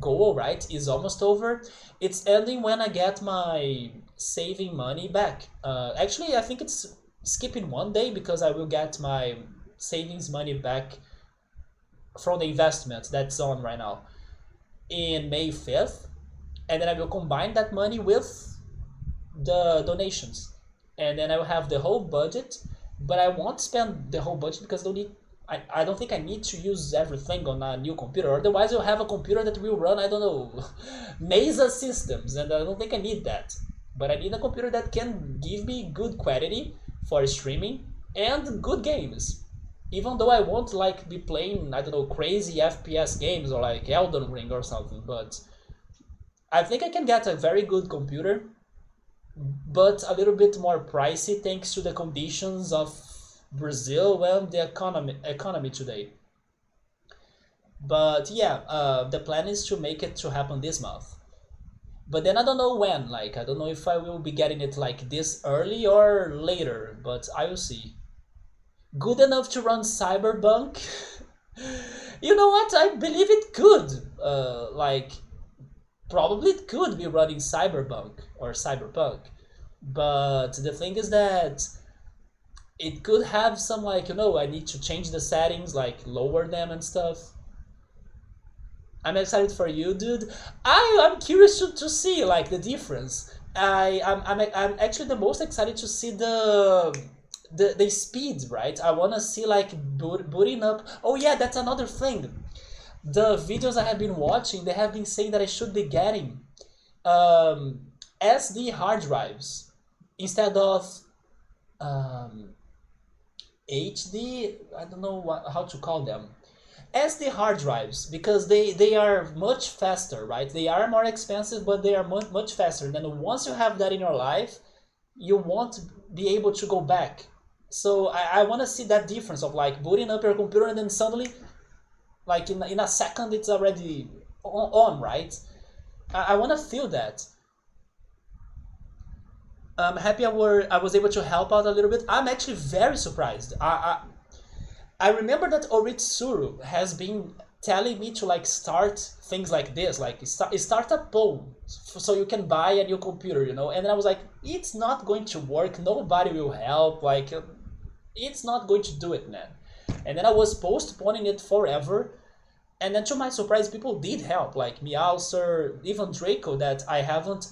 goal, right, is almost over. It's ending when I get my saving money back. Actually, I think it's skipping one day because I will get my savings money back from the investment that's on right now in May 5th, and then I will combine that money with the donations, and then I will have the whole budget. But I won't spend the whole budget because I don't think I need to use everything on a new computer. Otherwise, you'll have a computer that will run, I don't know, NASA systems, and I don't think I need that. But I need a computer that can give me good quality for streaming and good games. Even though I won't like be playing, I don't know, crazy FPS games or like Elden Ring or something, but I think I can get a very good computer, but a little bit more pricey thanks to the conditions of Brazil and the economy today. But yeah, the plan is to make it to happen this month. But then I don't know when. Like I don't know if I will be getting it like this early or later. But I will see. Good enough to run Cyberpunk. You know what? I believe it could. Like probably it could be running Cyberpunk. But the thing is that it could have some like I need to change the settings, like lower them and stuff. I'm excited for you, dude. I'm curious to see like the difference. I'm actually the most excited to see the speed, right? I wanna see like booting up. Oh yeah, that's another thing. The videos I have been watching, they have been saying that I should be getting um, SD hard drives instead of um, HD. I don't know how to call them. SD hard drives because they are much faster, right? They are more expensive, but they are much faster. And then once you have that in your life, you won't be able to go back. So I want to see that difference of like booting up your computer and then suddenly, like in a second, it's already on, right? I want to feel that. I'm happy I was able to help out a little bit. I'm actually very surprised. I remember that Oritsuru has been telling me to like start things like this, like start a poll so you can buy a new computer, And then I was like, it's not going to work. Nobody will help. Like, it's not going to do it, man. And then I was postponing it forever. And then to my surprise, people did help, like Meowser, even Draco, that I haven't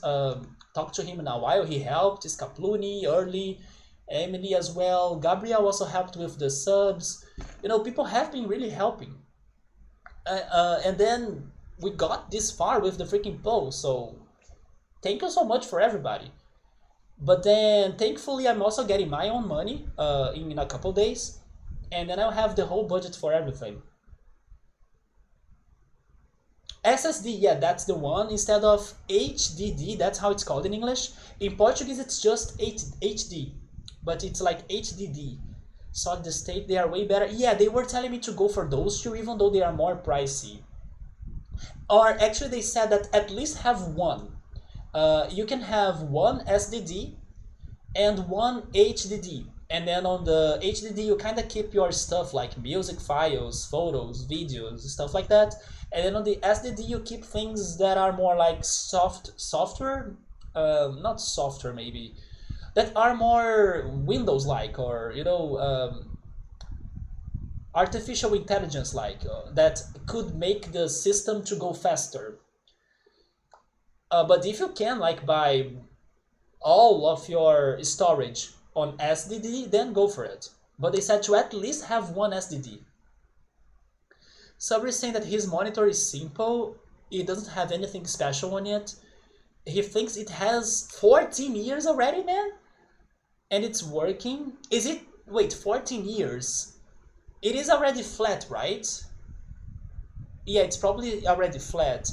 talked to him in a while. He helped. Scapluni, Early, Emily as well. Gabriel also helped with the subs. People have been really helping. And then we got this far with the freaking poll, so thank you so much for everybody. But then, thankfully, I'm also getting my own money in a couple days, and then I'll have the whole budget for everything. SSD, yeah, that's the one. Instead of HDD, that's how it's called in English. In Portuguese, it's just HD, but it's like HDD. Solid state, they are way better. Yeah, they were telling me to go for those two, even though they are more pricey. Or actually, they said that at least have one. You can have one SDD and one HDD. And then on the HDD, you kind of keep your stuff like music files, photos, videos, stuff like that. And then on the SDD, you keep things that are more like software, not software maybe, that are more Windows-like or artificial intelligence-like that could make the system to go faster. But if you can like buy all of your storage on SDD, then go for it. But they said to at least have one SDD. Sabri is saying that his monitor is simple. It doesn't have anything special on it. He thinks it has 14 years already, man. And it's working. Is it? Wait, 14 years. It is already flat, right? Yeah, it's probably already flat.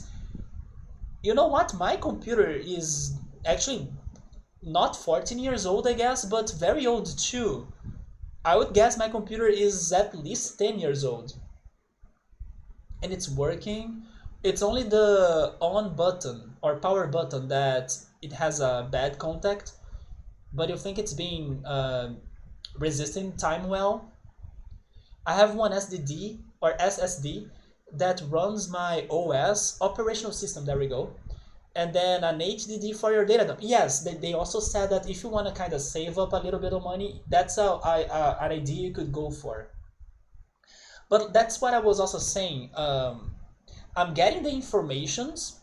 You know what? My computer is actually not 14 years old, I guess, but very old too. I would guess my computer is at least 10 years old. And it's working. It's only the on button or power button that it has a bad contact, but you think it's being resisting time well. I have one SSD or SSD that runs my OS operational system. There we go. And then an HDD for your data dump. Yes, they also said that if you want to kind of save up a little bit of money, that's an idea you could go for. But that's what I was also saying. I'm getting the informations,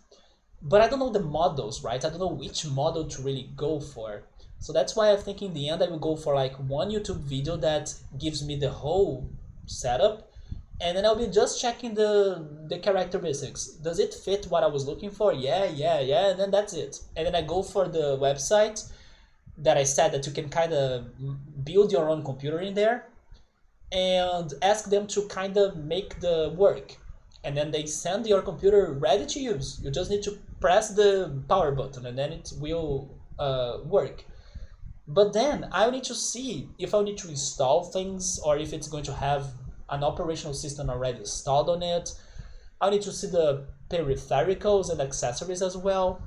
but I don't know the models, right? I don't know which model to really go for. So that's why I think in the end I will go for like one YouTube video that gives me the whole setup, and then I'll be just checking the characteristics. Does it fit what I was looking for? Yeah, and then that's it. And then I go for the website that I said that you can kind of build your own computer in there, and ask them to kind of make the work. And then they send your computer ready to use. You just need to press the power button and then it will work. But then I need to see if I need to install things or if it's going to have an operational system already installed on it. I need to see the peripherals and accessories as well.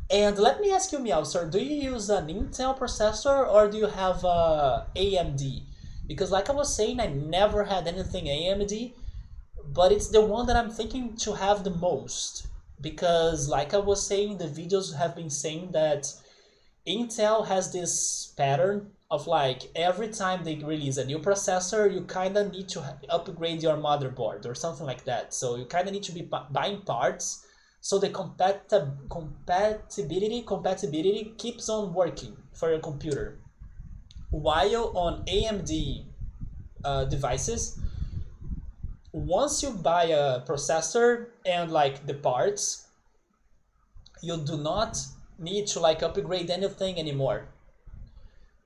And let me ask you, Meowster, do you use an Intel processor or do you have AMD? Because like I was saying, I never had anything AMD, but it's the one that I'm thinking to have the most. Because like I was saying, the videos have been saying that Intel has this pattern of like every time they release a new processor, you kind of need to upgrade your motherboard or something like that. So you kind of need to be buying parts so the compatibility keeps on working for your computer. While on AMD devices, once you buy a processor and like the parts, you do not need to like upgrade anything anymore.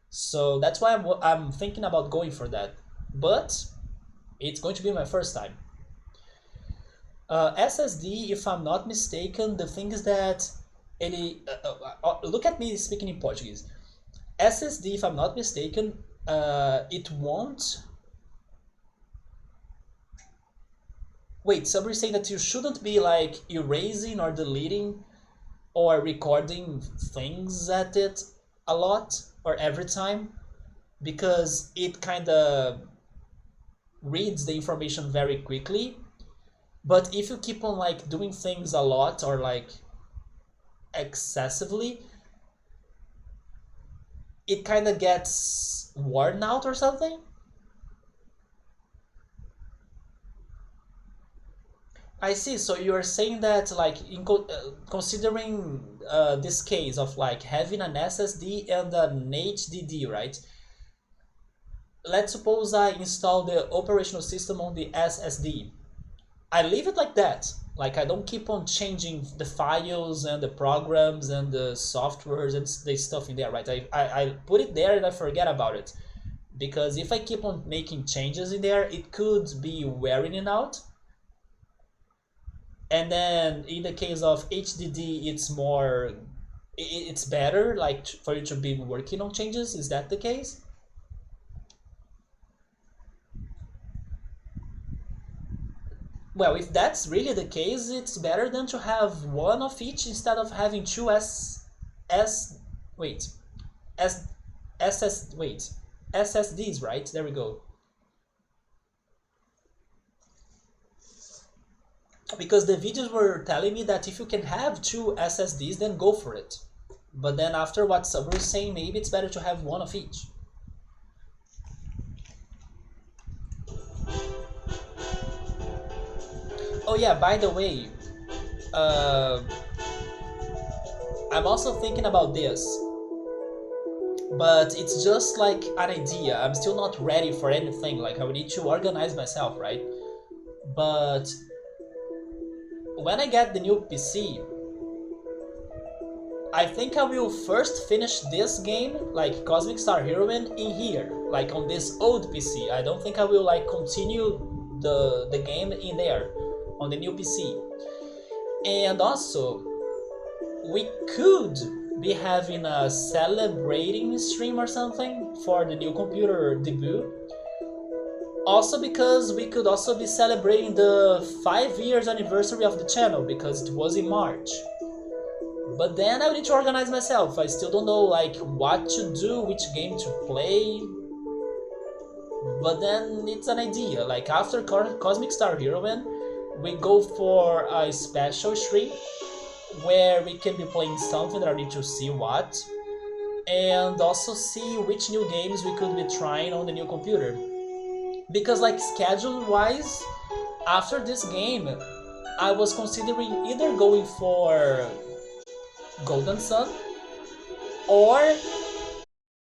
So that's why I'm thinking about going for that. But it's going to be my first time. SSD, if I'm not mistaken, the thing is that look at me speaking in Portuguese. SSD, if I'm not mistaken, it won't. Wait, somebody saying that you shouldn't be like erasing or deleting or recording things at it a lot or every time, because it kind of reads the information very quickly. But if you keep on like doing things a lot or like excessively, it kind of gets worn out or something. I see. So you are saying that like considering this case of like having an SSD and an HDD, right? Let's suppose I install the operational system on the SSD. I leave it like that. Like I don't keep on changing the files and the programs and the softwares and the stuff in there, right? I put it there and I forget about it. Because if I keep on making changes in there, it could be wearing it out. And then in the case of HDD, it's better like for you to be working on changes. Is that the case? Well, if that's really the case, it's better than to have one of each instead of having two S wait S SS wait SSDs, right? There we go. Because the videos were telling me that if you can have two SSDs, then go for it. But then after what Summer was saying, maybe it's better to have one of each. Oh yeah, by the way, I'm also thinking about this, but it's just like an idea. I'm still not ready for anything, like I would need to organize myself, right? But when I get the new PC, I think I will first finish this game, like Cosmic Star Heroine, in here, like on this old PC. I don't think I will like continue the game in there, on the new PC. And also, we could be having a celebrating stream or something for the new computer debut. Also because we could also be celebrating the 5 years anniversary of the channel, because it was in March. But then I need to organize myself. I still don't know like what to do, which game to play. But then it's an idea. Like after Cosmic Star Heroine, we go for a special stream where we can be playing something that I need to see what, and also see which new games we could be trying on the new computer. Because like schedule wise, after this game, I was considering either going for Golden Sun or